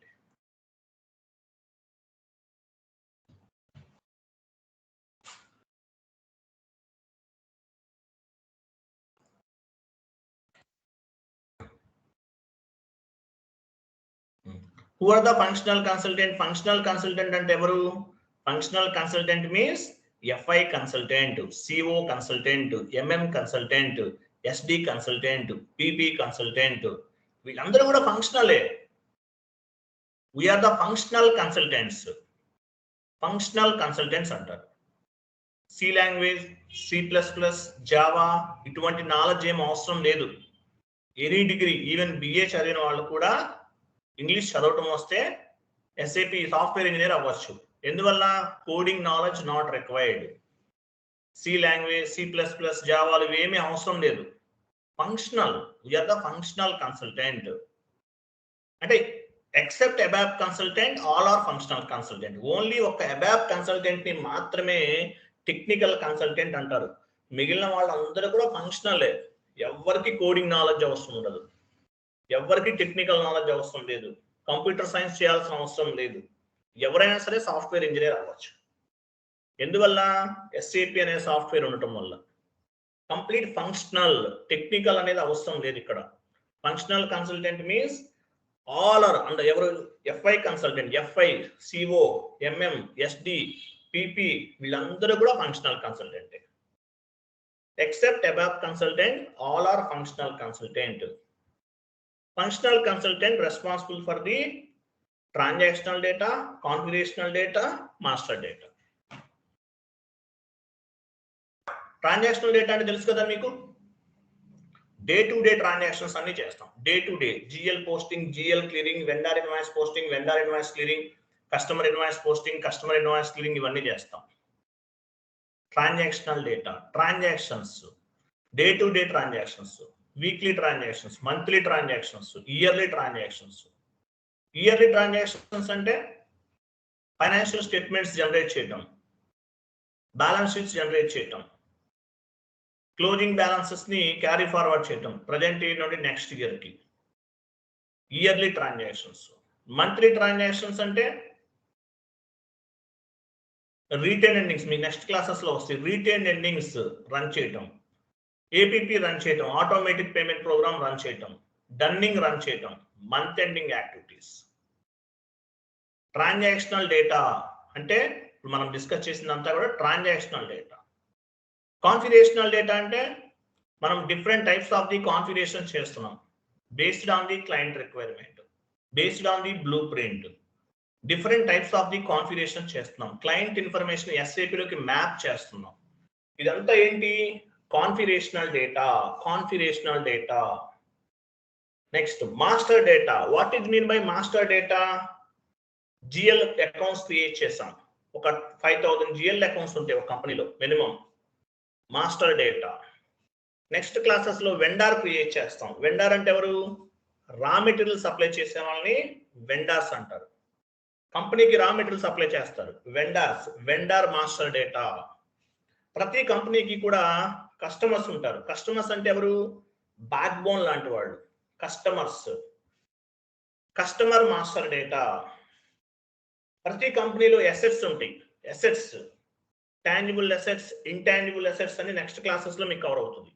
Who are the functional consultant? Functional consultant అంటే ఎవరు? Functional consultant means FI consultant, CO consultant, MM consultant, SD consultant, PP consultant. వీళ్ళందరూ కూడా ఫంక్షనలే. We are the functional consultants. Functional consultants అంటారు. C language, C++, Java ఇటువంటి knowledge ఏం అవసరం లేదు. Any degree, even BA చదివిన వాళ్ళు కూడా ఇంగ్లీష్ చదవటం వస్తే ఎస్ఏపి సాఫ్ట్వేర్ ఇంజనీర్ అవ్వచ్చు. ఎందువల్ల? Coding knowledge not required. C language, C++, జావాలు ఏమీ అవసరం లేదు. Functional, we're the functional consultant. అంటే except ABAP consultant, all are functional consultant. Only ఒక అబాప్ కన్సల్టెంట్ ని మాత్రమే టెక్నికల్ కన్సల్టెంట్ అంటారు. మిగిలిన వాళ్ళందరూ కూడా ఫంక్షనలే. ఎవరికి కోడింగ్ నాలెడ్జ్ అవసరం ఉండదు, ఎవరికి టెక్నికల్ నాలెడ్జ్ అవసరం లేదు, కంప్యూటర్ సైన్స్ చేయాల్సిన అవసరం లేదు. ఎవరైనా సరే సాఫ్ట్వేర్ ఇంజనీర్ అవ్వచ్చు. ఎందువల్ల? ఎస్ఏపి అనే సాఫ్ట్వేర్ ఉండటం వల్ల. కంప్లీట్ ఫంక్షనల్, టెక్నికల్ అనేది అవసరం లేదు ఇక్కడ. Functional consultant means all are and ఎవరు? FI consultant, FI, CO, MM, SD, PP వీళ్ళందరూ కూడా functional consultant. Except ABAP consultant, all are functional consultant. Functional consultant responsible for the transactional data, configurational data, master data. Transactional data అంటే తెలుసు కదా మీకు. Day to day transactions అన్ని చేస్తాం. Day to day GL posting, GL clearing, vendor invoice posting, vendor invoice clearing, customer invoice posting, customer invoice clearing ఇవన్నీ చేస్తాం. Transactional data, transactions, day to day transactions, weekly transactions, monthly transactions, yearly transactions. Yearly transactions అంటే financial statements generate చేయడం, balance sheets generate చేయడం, closing balances ని carry forward చేయడం present year నుండి next year కి. Yearly transactions. Monthly transactions అంటే retain endings, మీ next classes లో వస్తాయి. రీటైన్ ఎండింగ్స్ రన్ చేయటం, APP రన్ చేయటం, ఆటోమేటిక్ పేమెంట్ ప్రోగ్రామ్ రన్ చేయటం, డన్నింగ్ రన్ చేయటం, month ending activities. Transactional data అంటే ఇప్పుడు మనం డిస్కస్ చేసిందంతా కూడా ట్రాన్సాక్షనల్ డేటా. కాన్ఫిగరేషనల్ డేటా అంటే మనం different types of the configuration చేస్తున్నాం based on the client requirement, based on the blueprint. Different types of the configuration చేస్తున్నాం. క్లయింట్ ఇన్ఫర్మేషన్ ఎస్ఏపిలోకి మ్యాప్ చేస్తున్నాం. ఇదంతా ఏంటి? Configurational data. Configurational data. Next master data. What is mean by master data? GL accounts create చేసాం. ఒక 5000 GL accounts ఉంటాయి ఒక కంపెనీలో minimum. Master data. Next classes లో వెండార్ క్రియేట్ చేస్తాం. వెండార్ అంటే ఎవరు? రా మెటీరియల్ సప్లై చేసే వాళ్ళని వెండార్స్ అంటారు. కంపెనీకి రా మెటీరియల్ సప్లై చేస్తారు వెండార్స్. Vendor master data. ప్రతి కంపెనీకి కూడా కస్టమర్స్ ఉంటారు. కస్టమర్స్ అంటే ఎవరు? బ్యాక్ బోన్ లాంటి వాళ్ళు కస్టమర్స్. Customer master data. ప్రతి కంపెనీలో అసెట్స్ ఉంటాయి. Assets, tangible assets, intangible assets అని నెక్స్ట్ క్లాసెస్ లో మీకు కవర్ అవుతుంది.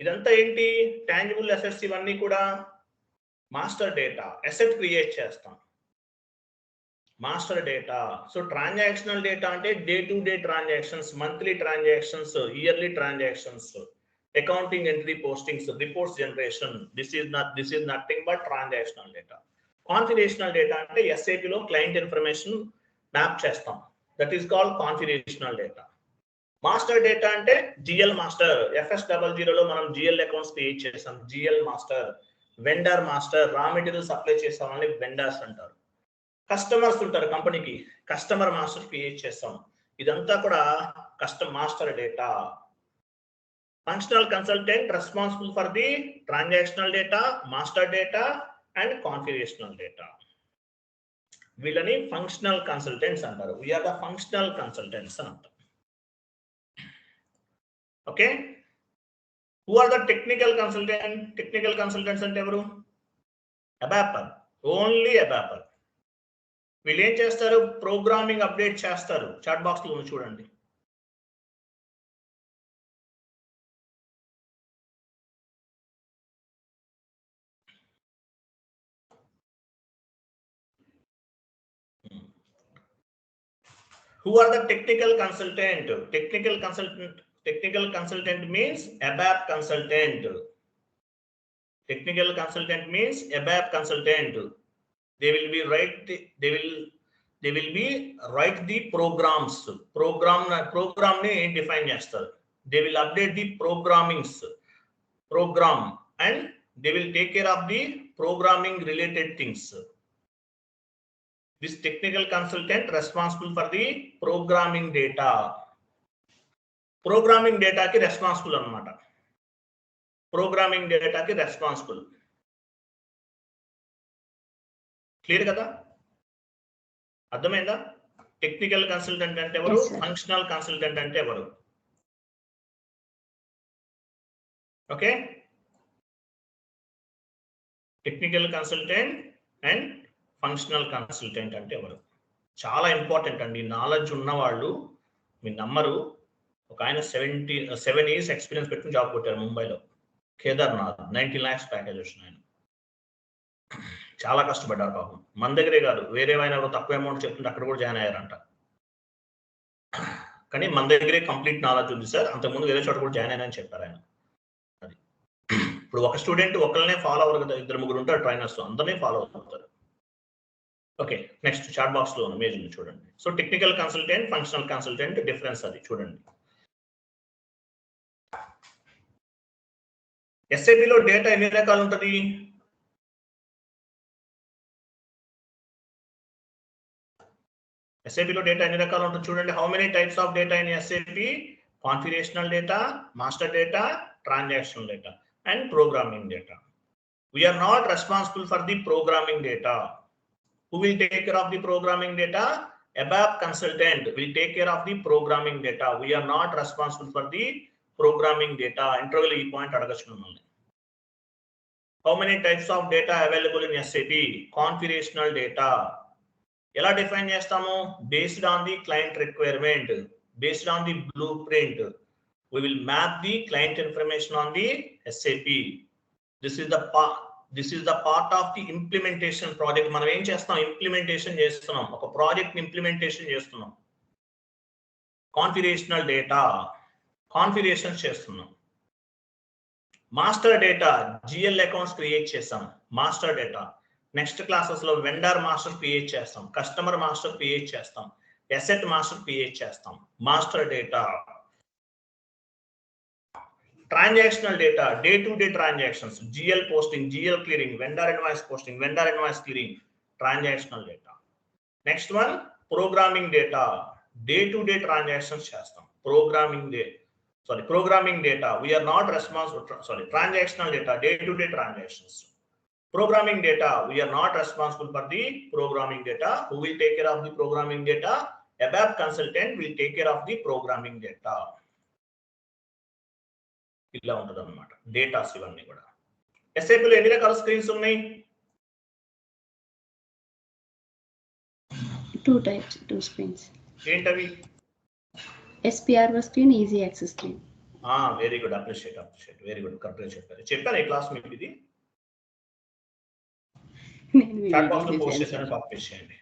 ఇదంతా ఏంటి? టాంజిబుల్ అసెట్స్ ఇవన్నీ కూడా మాస్టర్ డేటా. అసెట్ క్రియేట్ చేస్తాం. Master data. So transactional data అంటే day to day transactions, monthly transactions, yearly transactions, accounting entry postings, reports generation. This is nothing but transactional data. Configurational data అంటే SAP లో client information map చేస్తాం. That is called configurational data. Master data అంటే GL master. FS00 లో మనం GL accounts create చేస్తాం. GL master. Vendor master. Raw material supply చేసే వాళ్ళని vendors అంటారు. కస్టమర్స్ ఉంటారు కంపెనీకి. కస్టమర్ మాస్టర్ క్రియేట్ చేస్తాం. ఇదంతా కూడా master data. Functional consultant responsible for the transactional data, master data and configurational data. వీళ్ళని ఫంక్షనల్ కన్సల్టెంట్స్ అంటారు. వీఆర్ ద ఫంక్షనల్ కన్సల్టెంట్స్ అని అంటారు. Okay. Who are the technical consultant? Technical consultants అంటే ఎవరు? ABAPer. Only ABAPer. వీళ్ళు ఏం చేస్తారు? Programming update చేస్తారు. చాట్ బాక్స్ లో చూడండి. Who are the technical consultant? Technical consultant means ABAP consultant. Technical consultant means ABAP consultant. They will be write the programs. Program ne define చేస్తారు. They will update the program and they will take care of the programming related things. This technical consultant responsible for the programming data. Programming data ki responsible annamata. Programming data ki responsible. Clear kada? అర్థమైందా? Technical consultant అంటే ఎవరు? Functional consultant అంటే ఎవరు? Okay. Technical consultant and functional consultant అంటే ఎవరు? చాలా important అండి. Knowledge ఉన్న వాళ్ళు మీరు నమ్మరు. ఒక ఆయన 7 years ఎక్స్పీరియన్స్ పెట్టుకుని జాబ్ కొట్టారు ముంబైలో. కేదార్నాథ్ 90 lakhs ప్యాకేజ్ వచ్చిన ఆయన. చాలా కష్టపడ్డారు పాపం. మన దగ్గరే కాదు, వేరే ఆయన తక్కువ అమౌంట్ చెప్తుంటే అక్కడ కూడా జాయిన్ అయ్యారంట. కానీ మన దగ్గరే కంప్లీట్ నాలెడ్జ్ ఉంది సార్, అంతకుముందు వేరే చోట కూడా జాయిన్ అయినా చెప్పారు ఆయన. అది ఇప్పుడు ఒక స్టూడెంట్ ఒకళ్ళనే ఫాలో అవ్వరు కదా, 2-3 ఉంటారు ట్రైనర్స్, అందరినీ ఫాలో అవుతారు. ఓకే. నెక్స్ట్ చాట్ బాక్స్ లో ఇమేజ్ ఉంది చూడండి. So technical consultant, functional consultant difference అది చూడండి. SAP లో డేటా ఎన్ని రకాలు ఉంటుంది? SAP లో డేటా ఎన్ని రకాలు ఉంటుంది చూడండి. How many types of data in SAP? Configurational data, master data, transactional data and programming data. We are not responsible for the programming data. Who will take care of the programming data? ABAP consultant will take care of the programming data. We are not responsible for the programming data. Interval e point adagachunnam. How many types of data available in SAP? Configurational data. ఎలా define చేస్తాము? Based on the client requirement, based on the blueprint, we will map the client information on the SAP. This is the this is the part of the implementation project. మనం ఏం చేస్తాం? Implementation చేస్తున్నాం, ఒక project implementation చేస్తున్నాం. Configurational data configuration చేస్తున్నాం. Master data GL accounts create చేస్తాం. Master data next classes లో vendor master create చేస్తాం, కస్టమర్ మాస్టర్ క్రియేట్ చేస్తాం, అసెట్ మాస్టర్ క్రియేట్ చేస్తాం. Master data. Transactional data day to day transactions, GL posting, GL clearing, vendor invoice posting, vendor invoice clearing, transactional data. Next one programming data, day to day transactions చేస్తాం. Programming data we are not responsible. Transactional data, day to day transactions. Programming data we are not responsible for the programming data. Who will take care of the programming data? ABAP consultant will take care of the programming data. ఇలా ఉంటుంది అన్నమాట datas ఇవన్నీ కూడా. SAP లో ఎన్ని రకాల screens ఉన్నాయి? 2 types, 2 screens. ఏంటవి? SPRO screen, easy access screen. Very good, appreciate very good, కరెక్ట్గా చెప్పారు. చెప్పాను ఈ క్లాస్ మీకు ఇది చాట్ బాక్స్ లో పోస్ట్ చేశాను, కాపీ చేయండి.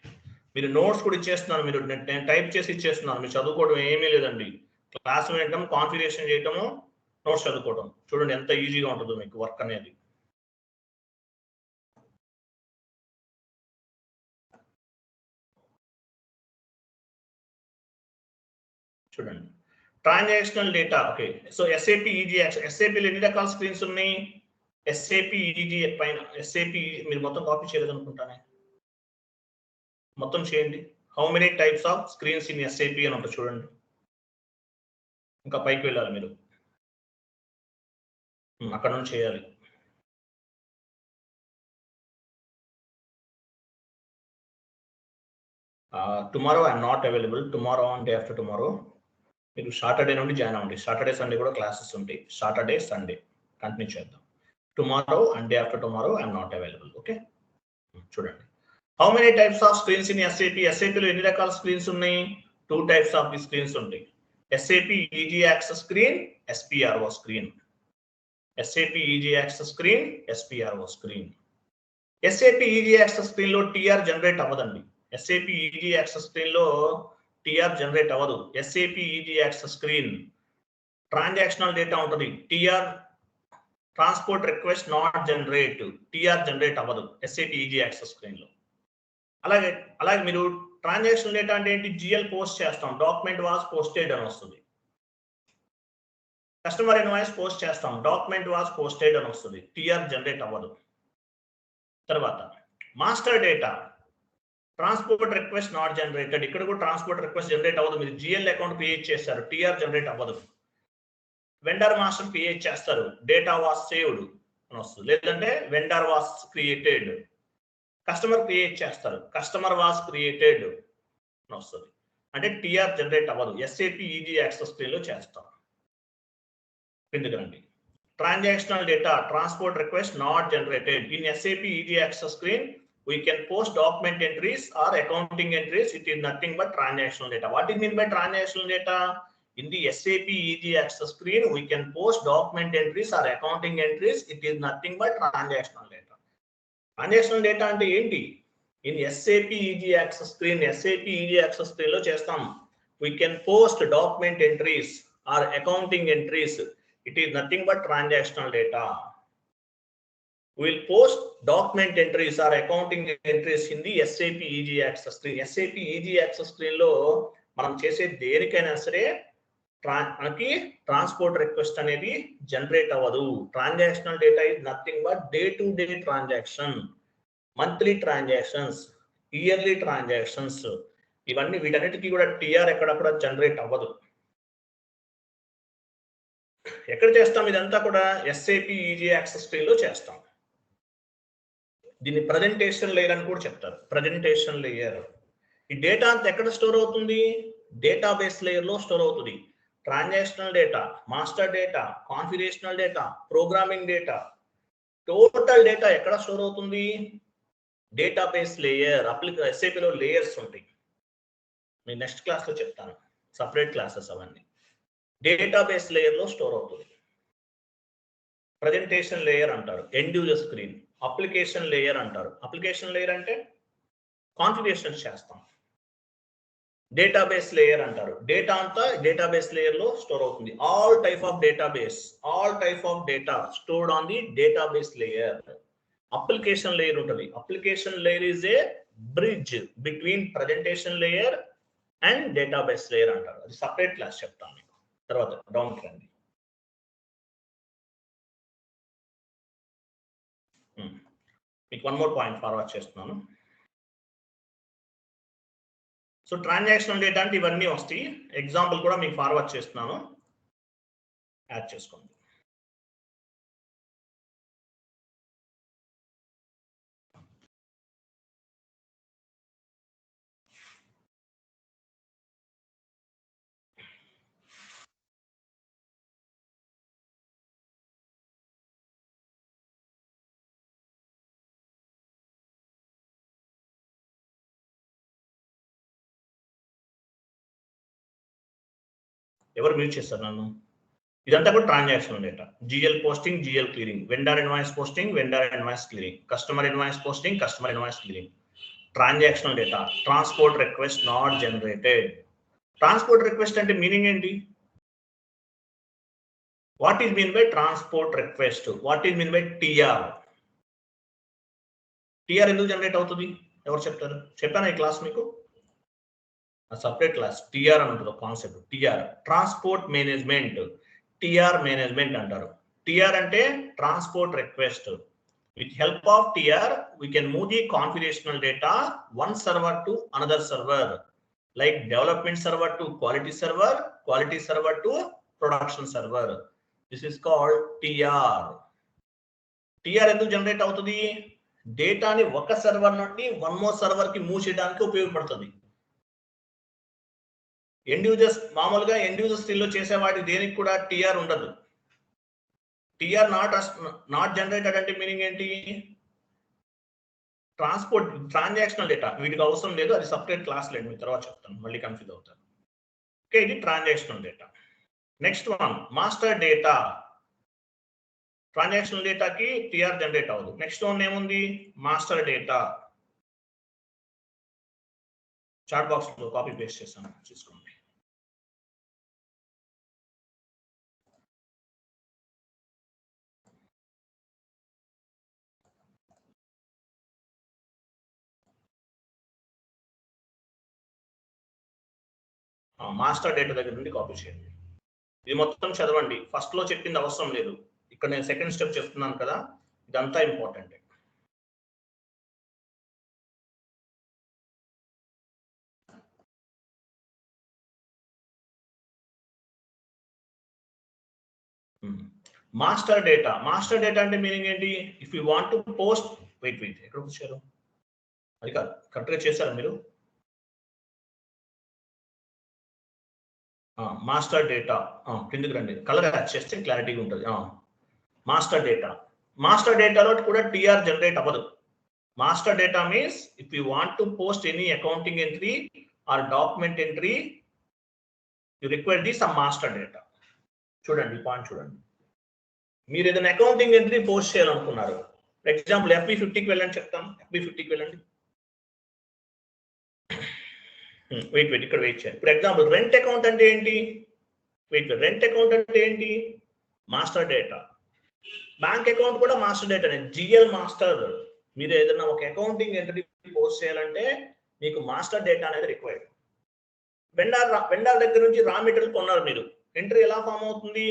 మీరు నోట్స్ కూడా ఇచ్చేస్తున్నాను, మీరు నేను టైప్ చేసి ఇచ్చేస్తున్నాను. మీరు చదువుకోవడం ఏమీ లేదండి. క్లాస్ వినటం, కాన్ఫిగరేషన్ చేయటము, నోట్స్ చదువుకోవడం. చూడండి ఎంత ఈజీగా ఉంటుందో మీకు వర్క్ అనేది. చూడండి transactional data. Okay, so SAP easy access. SAP లో ఎన్ని రకాల స్క్రీన్స్ ఉన్నాయి? SAP ఈజీ పైన SAP మీరు మొత్తం కాపీ చేయలేదు అనుకుంటానే, మొత్తం చేయండి. How many types of screens in SAP అని ఉంటుంది చూడండి. ఇంకా పైకి వెళ్ళాలి మీరు, అక్కడ నుంచి చేయాలి. Tomorrow I'm not available. Tomorrow and day after tomorrow మీరు సాటర్డే నుండి జాయిన్ అవ్వండి. సాటర్డే సండే కూడా క్లాసెస్ ఉంటాయి. సాటర్డే సండే కంటిన్యూ చేద్దాం. Tomorrow and day after tomorrow I'm not available. Okay, చూడండి. How many types of screens in SAP? SAP లో ఎన్ని రకాల స్క్రీన్స్ ఉన్నాయి? 2 types ఆఫ్ ది స్క్రీన్స్ ఉంటాయి. SAP easy access screen, SPRO screen. SAP easy access screen, SPRO screen. SAP easy access screen లో TR generate అవ్వదండి. SAP easy access screen లో TR generate అవ్వదు. SAP easy access screen transactional data ఉంటుంది. TR transport request not generate, TR generate అవ్వదు SAP easy access screen లో. అలాగే మీరు transactional data అంటే ఏంటి? GL పోస్ట్ చేస్తాం, డాక్యుమెంట్ వాస్ పోస్టెడ్ అని వస్తుంది. కస్టమర్ ఇన్వాయిస్ పోస్ట్ చేస్తాం, డాక్యుమెంట్ వాస్ పోస్టెడ్ అని వస్తుంది. TR జనరేట్ అవ్వదు. తర్వాత master data transport request not generated. ఇక్కడ కూడా ట్రాన్స్పోర్ట్ రిక్వెస్ట్ జనరేట్ అవ్వదు. మీరు GL అకౌంట్ క్రియేట్ చేస్తారు, TR జనరేట్ అవ్వదు. వెండర్ మాస్టర్ క్రియేట్ చేస్తారు, డేటా వాస్ సేవ్డ్ అని వస్తుంది. లేదంటే vendor was created. Customer create చేస్తారు, కస్టమర్ వాస్ క్రియేటెడ్ అని వస్తుంది. అంటే TR జనరేట్ అవ్వదు. SAP ఈజీ యాక్సెస్ స్క్రీన్ లో చేస్తాం. ఎందుకండి transactional data transport request not generated. In SAP easy access screen we can post document entries or accounting entries. It is nothing but transactional data. What is mean by transactional data? In the SAP easy access screen, we can post document entries or accounting entries. It is nothing but transactional data. Transactional data ante enti? In SAP easy access screen, SAP easy access screen lo chestam. We can post document entries or accounting entries. It is nothing but transactional data. We'll post document entries or accounting entries in the SAP easy access screen. SAP easy access screen లో మనం చేసే దేనికైనా సరే మనకి transport request అనేది generate అవ్వదు. Transactional data is nothing but day to day transaction, monthly transactions, yearly transactions. ఇవన్నీ వీటన్నిటికీ కూడా TR ఎక్కడ కూడా జనరేట్ అవ్వదు. ఎక్కడ చేస్తాం ఇదంతా కూడా? SAP ఈజీ యాక్సెస్ స్క్రీన్ లో చేస్తాం. దీన్ని ప్రజెంటేషన్ లేయర్ అని కూడా చెప్తారు. Presentation layer. ఈ డేటా అంతా ఎక్కడ స్టోర్ అవుతుంది? డేటాబేస్ లేయర్ లో స్టోర్ అవుతుంది. Transactional data, master data, configurational data, programming data, total data ఎక్కడ స్టోర్ అవుతుంది? Database layer. SAP లో లేయర్స్ ఉంటాయి. నేను నెక్స్ట్ క్లాస్ లో చెప్తాను, సపరేట్ క్లాసెస్ అవన్నీ. డేటాబేస్ లేయర్ లో స్టోర్ అవుతుంది. ప్రజెంటేషన్ లేయర్ అంటారు. End user screen. Application layer అంటారు. అప్లికేషన్ లేయర్ అంటే కాన్ఫిగరేషన్స్ చేస్తాం. డేటాబేస్ లేయర్ అంటారు. డేటా అంతా డేటాబేస్ లేయర్ లో స్టోర్ అవుతుంది. All type of data stored on the database layer. Application layer ఉంటుంది. Application layer is a bridge between presentation layer and database layer అంటారు. అది separate class చెప్తాను మీకు. తర్వాత డౌన్ కి రండి. మీకు వన్ మోర్ పాయింట్ ఫార్వర్డ్ చేస్తున్నాను. సో ట్రాన్సాక్షనల్ డేటా అంటే ఇవన్నీ వస్తాయి. ఎగ్జాంపుల్ కూడా మీకు ఫార్వర్డ్ చేస్తున్నాను, యాడ్ చేసుకోండి. ఎవరు మ్యూట్ చేస్తారు నన్ను? ఇదంతా కూడా transactional data. GL posting, GL clearing, vendor invoice posting, vendor invoice clearing, customer invoice posting, customer invoice clearing. Transactional data. Transport request not generated. Transport request అంటే మీనింగ్ ఏంటి? What is mean by transport request? What is mean by TR? TR ఎందుకు generate అవుతుంది? ఎవరు చెప్తారు? చెప్పాను ఈ class మీకు, separate class. TR అని ఉంటుంది concept. TR transport management, TR management అంటారు. టిఆర్ అంటే transport request. With help of TR we can move the configurational data one server to another server, like development server to quality server to production server. This is called TR. TR ఎందుకు generate అవుతుంది? డేటాని ఒక server నుండి one more server కి move చేయడానికి ఉపయోగపడుతుంది. End users మామూలుగా end user still లో చేసే వాటి దేనికి కూడా టిఆర్ ఉండదు. టిఆర్ నాట్ జనరేటెడ్ అంటే మీనింగ్ ఏంటి? ట్రాన్స్పోర్ట్ ట్రాన్సాక్షనల్ డేటా వీటికి అవసరం లేదు, అది సపరేట్ క్లాస్ లేదు, మీకు తర్వాత చెప్తాను, మళ్ళీ కన్ఫ్యూజ్ అవుతారు. ఓకే, ఇది transactional data. Next one master data. Transactional డేటాకి టిఆర్ జనరేట్ అవ్వదు. నెక్స్ట్ వన్ ఏముంది? Master data. చాట్ బాక్స్ లో కాపీ పేస్ట్ చేస్తాను, చూసుకోండి. మాస్టర్ డేటా దగ్గర నుండి కాపీ చేయండి. ఇది మొత్తం చదవండి. ఫస్ట్ లో చెప్పింది అవసరం లేదు, ఇక్కడ నేను సెకండ్ స్టెప్ చెప్తున్నాను కదా, ఇదంతా important. Master data. Master data అంటే మీనింగ్ ఏంటి? If you want to post wait ఎక్కడ వచ్చారు? అది కాదు, కరెక్ట్ గా చేశారు మీరు. మాస్టర్ డేటా కిందకి రండి, కలర్ యాడ్ చేస్తే క్లారిటీగా ఉంటుంది. Master data. మాస్టర్ డేటాలో కూడా టిఆర్ జనరేట్ అవ్వదు. Master data means if you want to post any accounting entry or document entry you require the some master data. చూడండి పాయింట్ చూడండి. మీరు ఏదైనా అకౌంటింగ్ ఎంట్రీ పోస్ట్ చేయాలనుకున్నారు, ఫర్ ఎగ్జాంపుల్ FB50కి వెళ్ళండి, చెప్తాను. FB50కి వెళ్ళండి. వెయిట్ ఇక్కడ వెయిట్ చేయండి. ఫర్ ఎగ్జాంపుల్ రెంట్ అకౌంట్ అంటే ఏంటి? రెంట్ అకౌంట్ అంటే ఏంటి? Master data. బ్యాంక్ అకౌంట్ కూడా మాస్టర్ డేటా, జిఎల్ మాస్టర్. మీరు ఏదైనా ఒక అకౌంటింగ్ ఎంట్రీ పోస్ట్ చేయాలంటే మీకు మాస్టర్ డేటా అనేది రిక్వైర్డ్. వెండార్ దగ్గర నుంచి రా మెటీరియల్ కొన్నారు మీరు, ఎంట్రీ ఎలా ఫామ్ అవుతుంది?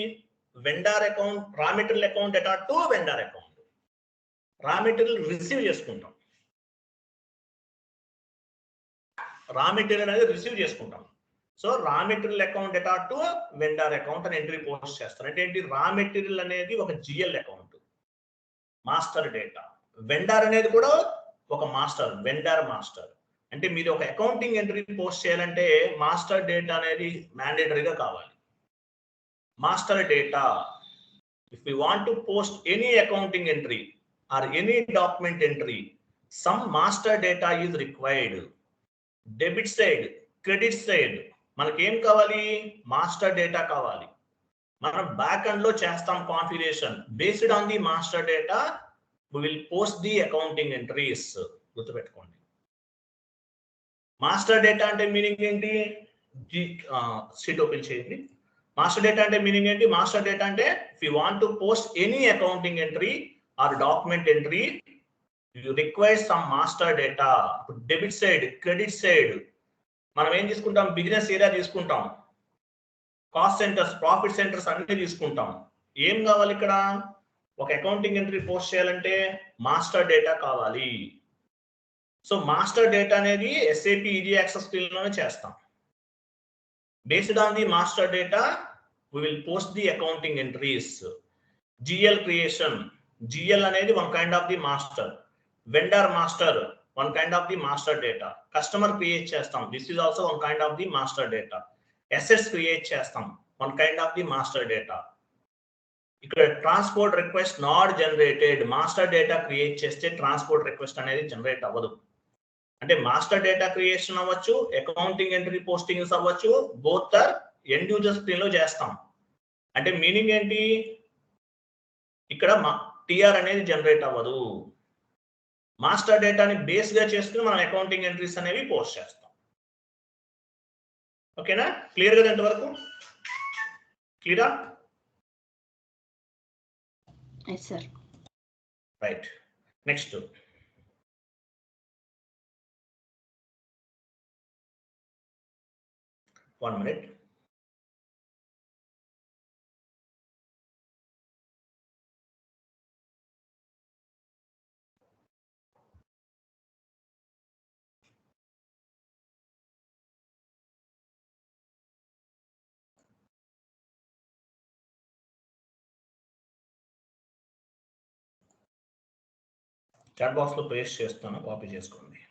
Vendor account, raw material account data to vendor account. Raw material receive చేసుకుంటాం, రా మెటీరియల్ అనేది రిసీవ్ చేసుకుంటాం. So raw material account data to vendor account అని ఎంట్రీ పోస్ట్ చేస్తారు. అంటే ఏంటి? రా మెటీరియల్ అనేది ఒక GL account, master data. Vendor అనేది కూడా ఒక మాస్టర్, వెండార్ మాస్టర్. అంటే మీరు ఒక అకౌంటింగ్ ఎంట్రీ పోస్ట్ చేయాలంటే మాస్టర్ డేటా అనేది మ్యాండేటరీగా కావాలి. Master data. If you want to post any accounting entry or any document entry, some master data is required. Debit side, credit side మనకి ఏం కావాలి? Master data కావాలి. మనం బ్యాక్ ఎండ్ లో చేస్తాం configuration based on the master data. we will post the accounting entries. గుర్తుపెట్టుకోండి. Master data అంటే meaning ఏంటి? షీట్ ఓపెన్ చేయండి. మాస్టర్ డేటా అంటే మీనింగ్ ఏంటి? మాస్టర్ డేటా అంటే if you want to post any accounting entry or document entry you require some master data. Debit side, credit side మనం ఏం తీసుకుంటాం? బిజినెస్ ఏరియా తీసుకుంటాం, కాస్ట్ సెంటర్స్, ప్రాఫిట్ సెంటర్స్ అన్ని తీసుకుంటాం. ఏం కావాలి ఇక్కడ? ఒక అకౌంటింగ్ ఎంట్రీ పోస్ట్ చేయాలంటే మాస్టర్ డేటా కావాలి. సో మాస్టర్ డేటా అనేది SAP ఈజీ యాక్సెస్ స్క్రీన్లోనే చేస్తాం. Based on the master data we will post the accounting entries. GL creation, GL అనేది one kind of the master. Vendor master, one kind of the master data. Customer create చేస్తాం, this is also one kind of the master data. Assets create చేస్తాం, one kind of the master data. ఇక్కడ transport request not generated. Master data create చేస్తే transport request అనేది generate అవ్వదు. అంటే master data creation అవ్వచ్చు, accounting entry postings అవ్వచ్చు, both are end user screen లో చేస్తాం. అంటే మీనింగ్ ఏంటి? ఇక్కడ టిఆర్ అనేది జనరేట్ అవ్వదు. మాస్టర్ డేటాని బేస్ గా చేసుకుని మనం అకౌంటింగ్ ఎంట్రీస్ అనేవి పోస్ట్ చేస్తాం. ఓకేనా? క్లియర్ కదా ఎంతవరకు? క్లియరా? Yes, sir. Right. Next. One minute. Chat box లో పేస్ట్ చేస్తాను, కాపీ చేసుకోండి.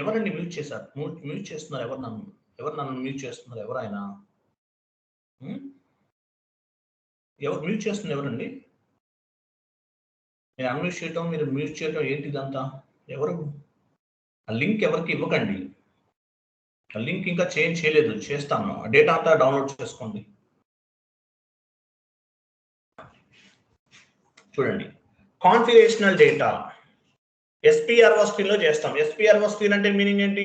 ఎవరండి మ్యూట్ చేశారు? మ్యూట్ చేస్తున్నారు ఎవరు? నన్ను మ్యూట్ చేస్తున్నారు ఎవరైనా? ఎవరు మ్యూట్ చేస్తున్నారు? ఎవరండి? నేను అన్మ్యూట్ చేయటం, మీరు మ్యూట్ చేయటం ఏంటి ఇదంతా? ఎవరు? ఆ లింక్ ఎవరికి ఇవ్వకండి. ఆ లింక్ ఇంకా చేంజ్ చేయలేదు, చేస్తాను. డేటా అంతా డౌన్లోడ్ చేసుకోండి. చూడండి, కాన్ఫిగరేషనల్ డేటా SPRO స్క్రీన్ లో చేస్తాం. SPRO స్క్రీన్ అంటే మీనింగ్ ఏంటి?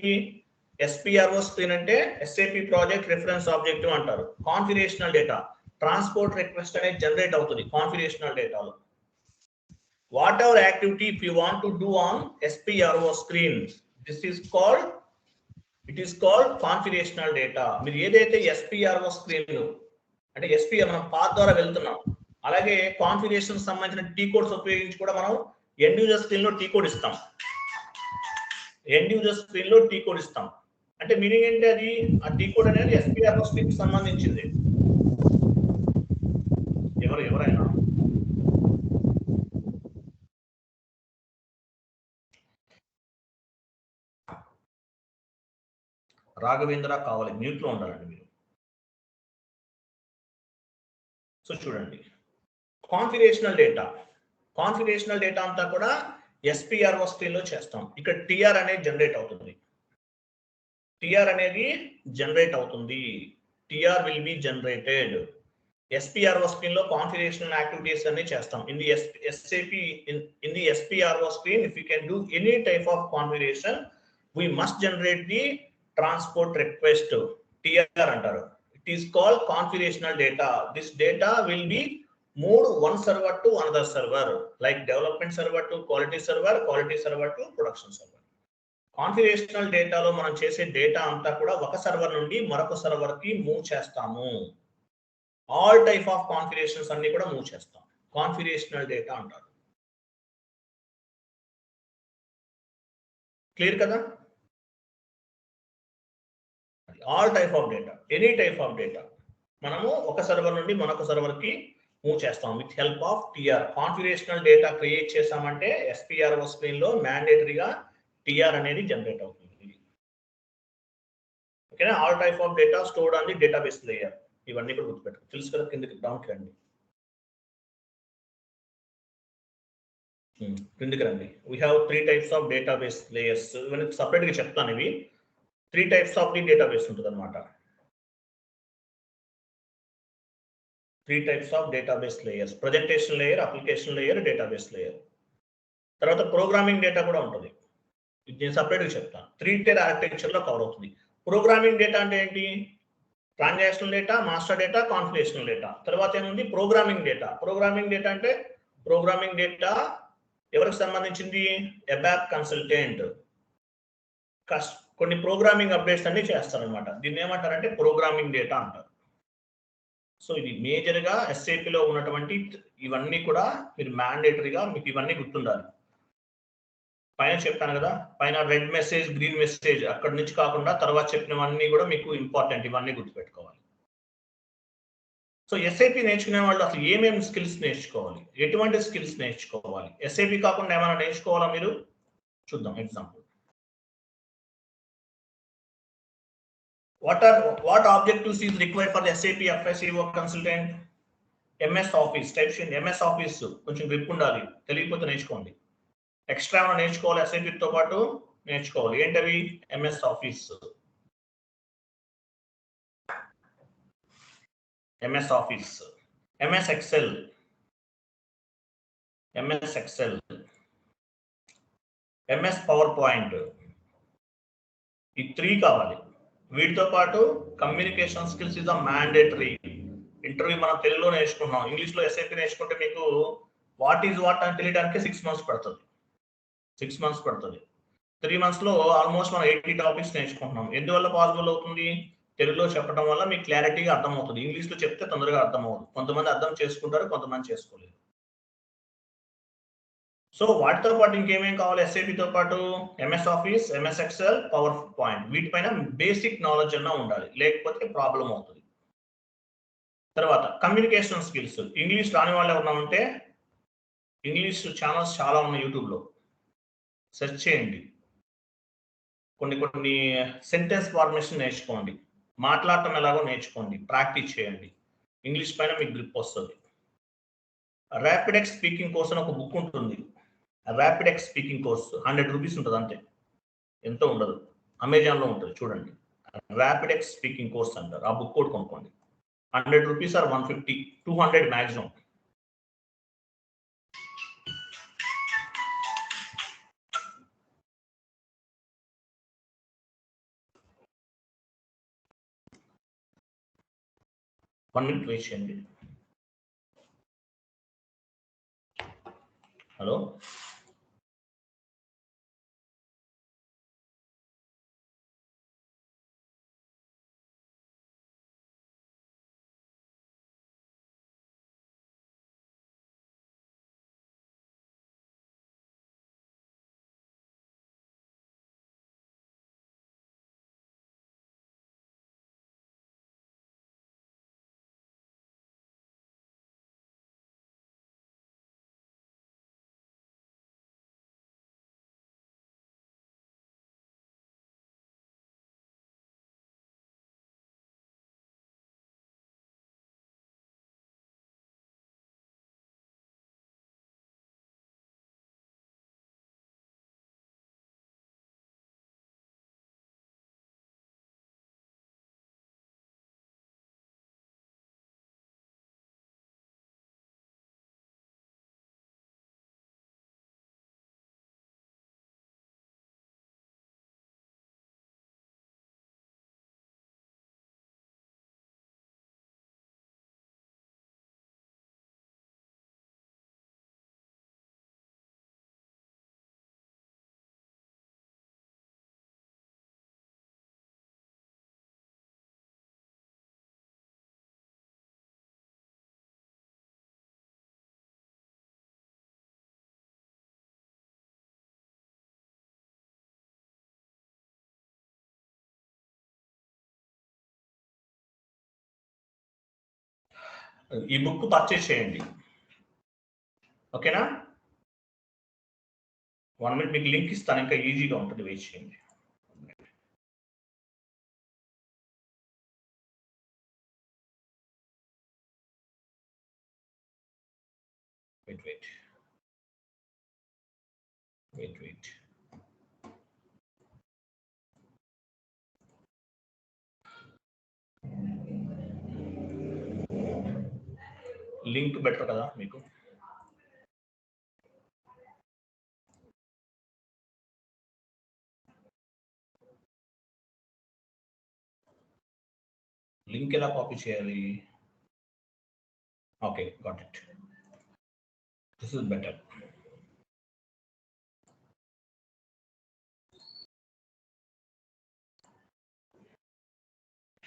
SPRO స్క్రీన్ అంటే SAP ప్రాజెక్ట్ రిఫరెన్స్ ఆబ్జెక్టివ్ అంటారు. కాన్ఫిగరేషనల్ డేటా, ట్రాన్స్పోర్ట్ రిక్వెస్ట్ అనేది జనరేట్ అవుతుంది కాన్ఫిగరేషనల్ డేటాలో. Whatever activity if you want to do on SPRO screen, this is called, it is called configurational data. మీరు ఏదైతే SPRO screen అంటే మనం path ద్వారా వెళ్తున్నాం, అలాగే కాన్ఫిగరేషన్ సంబంధించిన టీ కోడ్స్ ఉపయోగించి కూడా మనం ఎండ్ యూజర్ స్క్రీన్ లో టీ కోడ్ ఇస్తాం. ఎండ్ యూజర్ స్క్రీన్ లో టీ కోడ్ ఇస్తాం అంటే మీనింగ్ ఏంటి? అది ఆ టీ కోడ్ అనేది SPRO స్క్రీన్ కి సంబంధించింది. ఎవరైనా రాఘవేంద్ర కావాలి, మ్యూట్లో ఉండాలండి మీరు. సో చూడండి, కాన్ఫిగరేషనల్ డేటా అంతా కూడా SPRO స్క్రీన్లో చేస్తాం. ఇక్కడ టిఆర్ అనేది జనరేట్ అవుతుంది. TR will be generated. SPRO screen లో కాన్ఫిగరేషనల్ యాక్టివిటీస్ అన్ని చేస్తాం. In the SPRO screen, if you can do any type of configuration, we must generate the transport request, TR అంటారు. It is called configurational data. This data will be moved one server to another server, like development server to quality server to production server. Configurational డేటాలో మనం చేసే data అంతా కూడా ఒక server నుండి మరొక server కి మూవ్ చేస్తాము. ఆల్ టైప్ ఆఫ్ కాన్ఫిగరేషన్స్ అన్ని కూడా మూవ్ చేస్తాం. కాన్ఫిగరేషనల్ డేటా అంటారు. క్లియర్ కదా? All type of data, any type of data మనము ఒక సర్వర్ నుండి మరొక సర్వర్ కి మూవ్ చేస్తాం with help of TR. Configurational data create చేసామంటే SPRO స్క్రీన్ లో మ్యాండేటరీగా టిఆర్ అనేది జనరేట్ అవుతుంది. ఓకేనా? All type of data stored on the database layer. ఇవన్నీ కూడా గుర్తుపెట్టుకో. తెలుసు కదా? కిందకి డౌన్కి రండి. కిందకి రండి. We have 3 types of database layers. ఇవన్నీ సపరేట్ గా చెప్తాను. ఇవి 3 types ఆఫ్ ది డేటాబేస్ ఉంటుంది అనమాట. 3 types of database layers: presentation layer, application layer, database layer. తర్వాత ప్రోగ్రామింగ్ డేటా కూడా ఉంటుంది. ఇది నేను సపరేట్గా చెప్తాను. 3-tier ఆర్కిటెక్చర్లో కవర్ అవుతుంది. ప్రోగ్రామింగ్ డేటా అంటే ఏంటి? Transactional data, master data, configurational data. తర్వాత ఏముంది? Programming data. ప్రోగ్రామింగ్ డేటా అంటే ప్రోగ్రామింగ్ డేటా ఎవరికి సంబంధించింది? ABAP consultant. కొన్ని ప్రోగ్రామింగ్ అప్డేట్స్ అన్ని చేస్తారనమాట. దీన్ని ఏమంటారంటే ప్రోగ్రామింగ్ డేటా అంటారు. సో ఇది మేజర్గా SAPలో ఉన్నటువంటి ఇవన్నీ కూడా మీరు మ్యాండేటరీగా మీకు ఇవన్నీ గుర్తుండాలి. పైన చెప్పాను కదా, పైన రెడ్ మెసేజ్, గ్రీన్ మెసేజ్, అక్కడి నుంచి కాకుండా తర్వాత చెప్పినవన్నీ కూడా మీకు ఇంపార్టెంట్. ఇవన్నీ గుర్తుపెట్టుకోవాలి. సో SAP నేర్చుకునే వాళ్ళు అసలు ఏమేమి స్కిల్స్ నేర్చుకోవాలి, ఎటువంటి స్కిల్స్ నేర్చుకోవాలి? SAP కాకుండా ఏమైనా నేర్చుకోవాలా మీరు? చూద్దాం example. What objectives is required for the SAP FICO consultant? MS Office. Type చేయండి MS Office. కొంచెం గ్రిప్ ఉండాలి, తెలియకపోతే నేర్చుకోండి. ఎక్స్ట్రా ఏమైనా నేర్చుకోవాలి, SAPతో పాటు నేర్చుకోవాలి. ఏంటవి? MS Office, MS Excel, MS PowerPoint. ఈ 3 కావాలి. వీటితో పాటు communication skills is a mandatory. Interview మనం తెలుగులో నేర్చుకున్నాం, ఇంగ్లీష్లో SAP నేర్చుకుంటే మీకు వాట్ ఈజ్ వాట్ అని తెలియడానికి 6 months పడుతుంది. 3 monthsలో ఆల్మోస్ట్ మనం 80 టాపిక్స్ నేర్చుకుంటున్నాం. ఎందువల్ల పాసిబుల్ అవుతుంది? తెలుగులో చెప్పడం వల్ల మీకు క్లారిటీగా అర్థమవుతుంది. ఇంగ్లీష్లో చెప్తే తొందరగా అర్థం అవ్వదు. కొంతమంది అర్థం చేసుకుంటారు, కొంతమంది చేసుకోలేరు. సో వాటితో పాటు ఇంకేమేం కావాలి? SAPతో పాటు MS Office, MS Excel, PowerPoint. వీటిపైన బేసిక్ నాలెడ్జ్ అన్నా ఉండాలి, లేకపోతే ప్రాబ్లం అవుతుంది. తర్వాత కమ్యూనికేషన్ స్కిల్స్. ఇంగ్లీష్ రాని వాళ్ళు ఎవరన్నా ఉంటే ఇంగ్లీష్ ఛానల్స్ చాలా ఉన్నాయి యూట్యూబ్లో, సెర్చ్ చేయండి. కొన్ని సెంటెన్స్ ఫార్మేషన్ నేర్చుకోండి, మాట్లాడటం ఎలాగో నేర్చుకోండి, ప్రాక్టీస్ చేయండి. ఇంగ్లీష్ పైన మీకు గ్రిప్ వస్తుంది. ర్యాపిడెక్స్ స్పీకింగ్ కోర్స్ అని ఒక బుక్ ఉంటుంది. ర్యాపిడెక్స్ స్పీకింగ్ కోర్స్ 100 రూపీస్ ఉంటుంది అంతే, ఎంతో ఉండదు. అమెజాన్లో ఉంటుంది, చూడండి. ర్యాపిడెక్స్ స్పీకింగ్ కోర్స్ అంటారు. ఆ బుక్ కూడా కొనుక్కోండి. 100 rupees or 150, 200 maximum. One minute wait చేయండి. హలో. ఈ బుక్ పర్చేస్ చేయండి, ఓకేనా? 1 minute మీకు లింక్ ఇస్తాను, ఇంకా ఈజీగా ఉంటుంది, వెయిట్ చేయండి. వెయిట్. లింక్ బెటర్ కదా మీకు? లింక్ ఎలా కాపీ చేయాలి? Okay, got it. This is better.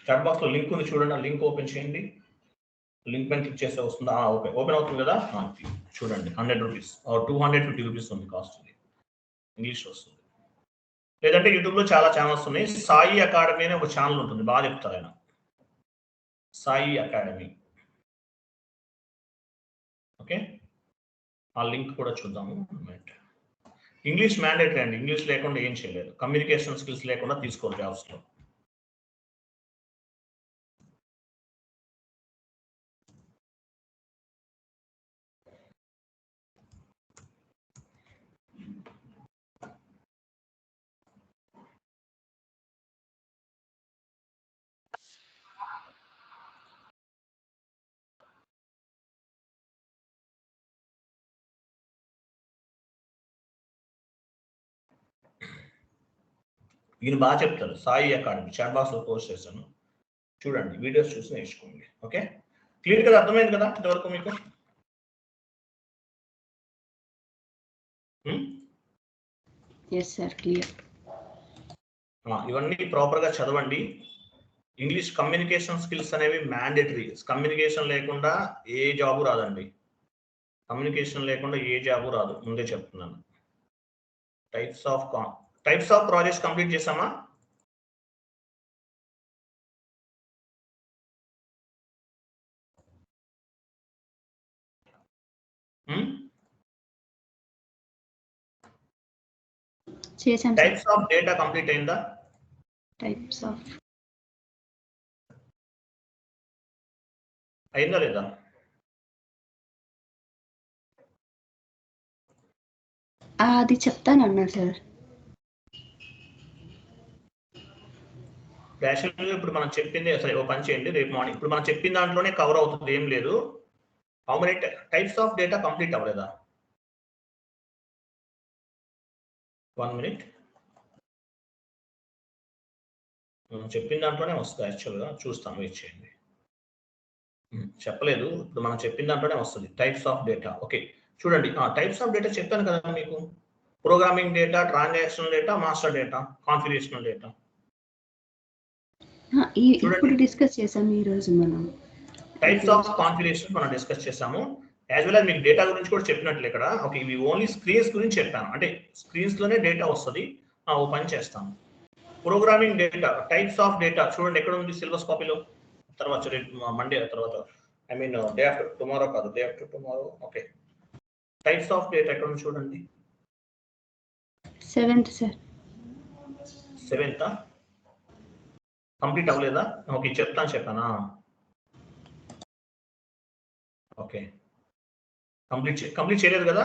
Chat box లో లింక్ ఉంది చూడండి, ఆ లింక్ ఓపెన్ చేయండి. లింక్ పైన క్లిక్ చేస్తే వస్తుందా? ఓకే, ఓపెన్ అవుతుంది కదా. చూడండి, 100 రూపీస్ 250 రూపీస్ ఉంది కాస్ట్. ఇది ఇంగ్లీష్ వస్తుంది. లేదంటే యూట్యూబ్ లో చాలా ఛానల్స్ ఉన్నాయి. సాయి అకాడమీ అనే ఒక ఛానల్ ఉంటుంది, బాగా చెప్తారు ఆయన. సాయి అకాడమీ. ఓకే, ఆ లింక్ కూడా చూద్దాము. ఇంగ్లీష్ మ్యాండేటరీ అండి, ఇంగ్లీష్ లేకుండా ఏం చేయలేదు. కమ్యూనికేషన్ స్కిల్స్ లేకుండా తీసుకోరు జాబ్స్ లో. ఈయన బాగా చెప్తారు, సాయి అకాడమీ. చాట్ బాక్స్ లో పోస్ట్ చేశాను, చూడండి, వీడియోస్ చూసి నేర్చుకోండి. ఓకే, క్లియర్ కదా? అర్థమైంది కదా ఇంతవరకు మీకు? Yes sir, clear. ఇవన్నీ ప్రాపర్ గా చదవండి. ఇంగ్లీష్ కమ్యూనికేషన్ స్కిల్స్ అనేవి మ్యాండేటరీ. కమ్యూనికేషన్ లేకుండా ఏ జాబు రాదండి. కమ్యూనికేషన్ లేకుండా ఏ జాబు రాదు, ముందే చెప్తున్నాను. టైప్స్ ఆఫ్ ప్రాజెక్ట్స్ కంప్లీట్ చేసామా? చేసాం. టైప్స్ ఆఫ్ డేటా కంప్లీట్ అయిందా? టైప్స్ ఆఫ్ అయిందా లేదా? అది చెప్తానన్నా సార్. యాక్చువల్గా ఇప్పుడు మనం చెప్పింది, సరే ఓ పని చేయండి, రేపు మార్నింగ్ ఇప్పుడు మనం చెప్పిన దాంట్లోనే కవర్ అవుతుంది, ఏం లేదు. How many types of data complete అవ్వలేదా? 1 minute. చెప్పిన దాంట్లోనే వస్తుంది, యాక్చువల్గా చూస్తాను, వెయిట్ చేయండి. చెప్పలేదు, ఇప్పుడు మనం చెప్పిన దాంట్లోనే వస్తుంది టైప్స్ ఆఫ్ డేటా. ఓకే, చూడండి, టైప్స్ ఆఫ్ డేటా చెప్పాను కదా మీకు. Programming data, transactional data, master data, configurational data. ఇప్పుడు డిస్కస్ చేసాము ఈ రోజు మనం. టైప్స్ ఆఫ్ కాన్ఫిగరేషన్ మనం డిస్కస్ చేసాము. యాజ్ వెల్ as మీకు డేటా గురించి కూడా చెప్పినట్లు ఇక్కడ. ఓకే, ఇవి ఓన్లీ స్క్రీన్స్ గురించి చెప్పాను, అంటే స్క్రీన్స్ లోనే డేటా వస్తుంది. ఓ పని చేస్తాము, programming data, types of data చూడండి ఎక్కడ ఉంది సిలబస్ కాపీలో. తర్వాత మండే తర్వాత, I mean day after tomorrow కాదు, day after tomorrow. Okay, types of data ఎక్కడ ఉంది చూడండి. 7th sir. 7th కంప్లీట్ అవ్వలేదా? ఓకే, చెప్పానా? ఓకే, కంప్లీట్ చేయలేదు కదా?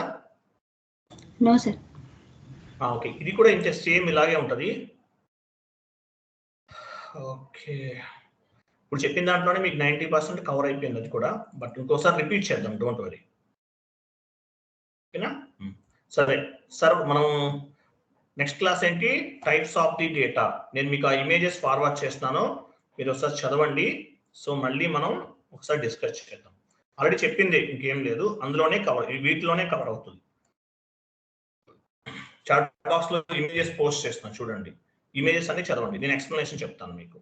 No sir. ఓకే, ఇది కూడా ఇంతే, సేమ్ ఇలాగే ఉంటుంది. ఓకే, ఇప్పుడు చెప్పిన దాంట్లోనే మీకు 90% కవర్ అయిపోయింది అది కూడా, బట్ ఇంకోసారి రిపీట్ చేద్దాం, డోంట్ వరీ. ఓకేనా? సరే సార్, మనం నెక్స్ట్ క్లాస్ ఏంటి? Types of the data. నేను మీకు ఆ ఇమేజెస్ ఫార్వర్డ్ చేస్తున్నాను, మీరు ఒకసారి చదవండి. సో మళ్ళీ మనం ఒకసారి డిస్కస్ చేద్దాం. ఆల్రెడీ చెప్పింది, ఇంకేం లేదు, అందులోనే కవర్, వీటిలోనే కవర్ అవుతుంది. చాట్ బాక్స్ లో ఇమేజెస్ పోస్ట్ చేస్తున్నాను, చూడండి, ఇమేజెస్ అన్ని చదవండి, నేను ఎక్స్ప్లెనేషన్ చెప్తాను మీకు.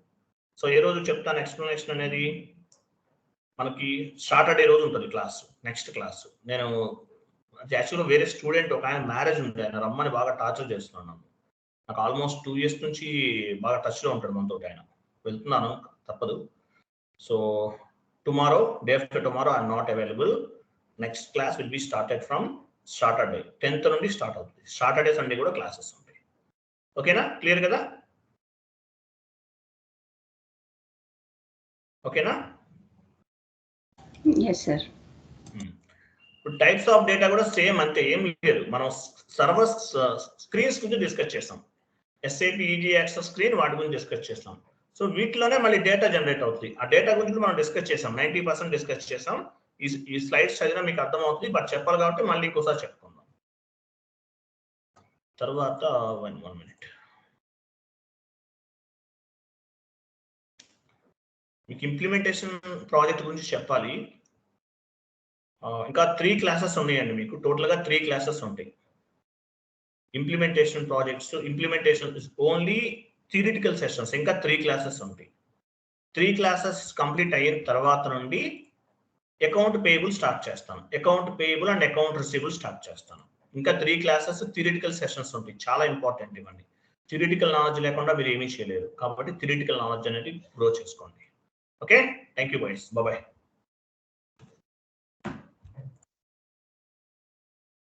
సో ఏ రోజు చెప్తాను ఎక్స్ప్లెనేషన్ అనేది? మనకి సాటర్డే రోజు ఉంటుంది క్లాస్, నెక్స్ట్ క్లాస్. నేను యాక్చువల్గా వేరే స్టూడెంట్ ఒక ఆయన మ్యారేజ్ ఉంది, ఆయన రమ్మని బాగా టార్చర్ చేస్తున్నాను. నాకు ఆల్మోస్ట్ 2 years నుంచి బాగా టచ్లో ఉంటాడు మనతో. ఆయన వెళ్తున్నాను, తప్పదు. So tomorrow, day after tomorrow I'm not available. Next class will be started from Saturday. 10th నుండి స్టార్ట్ అవుతుంది. సాటర్డే సండే కూడా క్లాసెస్ ఉంటాయి. ఓకేనా? క్లియర్ కదా? ఓకేనా? Yes sir. ఇప్పుడు టైప్స్ ఆఫ్ డేటా కూడా సేమ్ అంతే, ఏం లేదు. మనం సర్వర్ స్క్రీన్స్ గురించి డిస్కస్ చేస్తాం. SAP EG యాక్సెస్ స్క్రీన్ వాటి గురించి డిస్కస్ చేస్తాం. సో వీటిలోనే మళ్ళీ డేటా జనరేట్ అవుతుంది. ఆ డేటా గురించి మనం డిస్కస్ చేసాం, 90% డిస్కస్ చేసాం. ఈ స్లైడ్స్ చదివినా మీకు అర్థమవుతుంది, బట్ చెప్పాలి కాబట్టి మళ్ళీ ఇంకోసారి చెప్పుకుందాం. తర్వాత 1 minute. మీకు ఇంప్లిమెంటేషన్ ప్రాజెక్ట్ గురించి చెప్పాలి. ఇంకా 3 క్లాసెస్ ఉన్నాయండి మీకు. టోటల్గా 3 క్లాసెస్ ఉంటాయి. Implementation projects, implementation only theoretical sessions. ఇంకా 3 క్లాసెస్ ఉంటాయి. 3 క్లాసెస్ కంప్లీట్ అయిన తర్వాత నుండి అకౌంట్ పేయబుల్ స్టార్ట్ చేస్తాను. Account payable and account receivable start చేస్తాను. ఇంకా 3 క్లాసెస్ థియరిటికల్ సెషన్స్ ఉంటాయి. చాలా ఇంపార్టెంట్ ఇవన్నీ. థియరిటికల్ నాలెడ్జ్ లేకుండా మీరు ఏమీ చేయలేరు. కాబట్టి థియరిటికల్ నాలెడ్జ్ అనేది గ్రో చేసుకోండి. Okay, thank you boys, bye.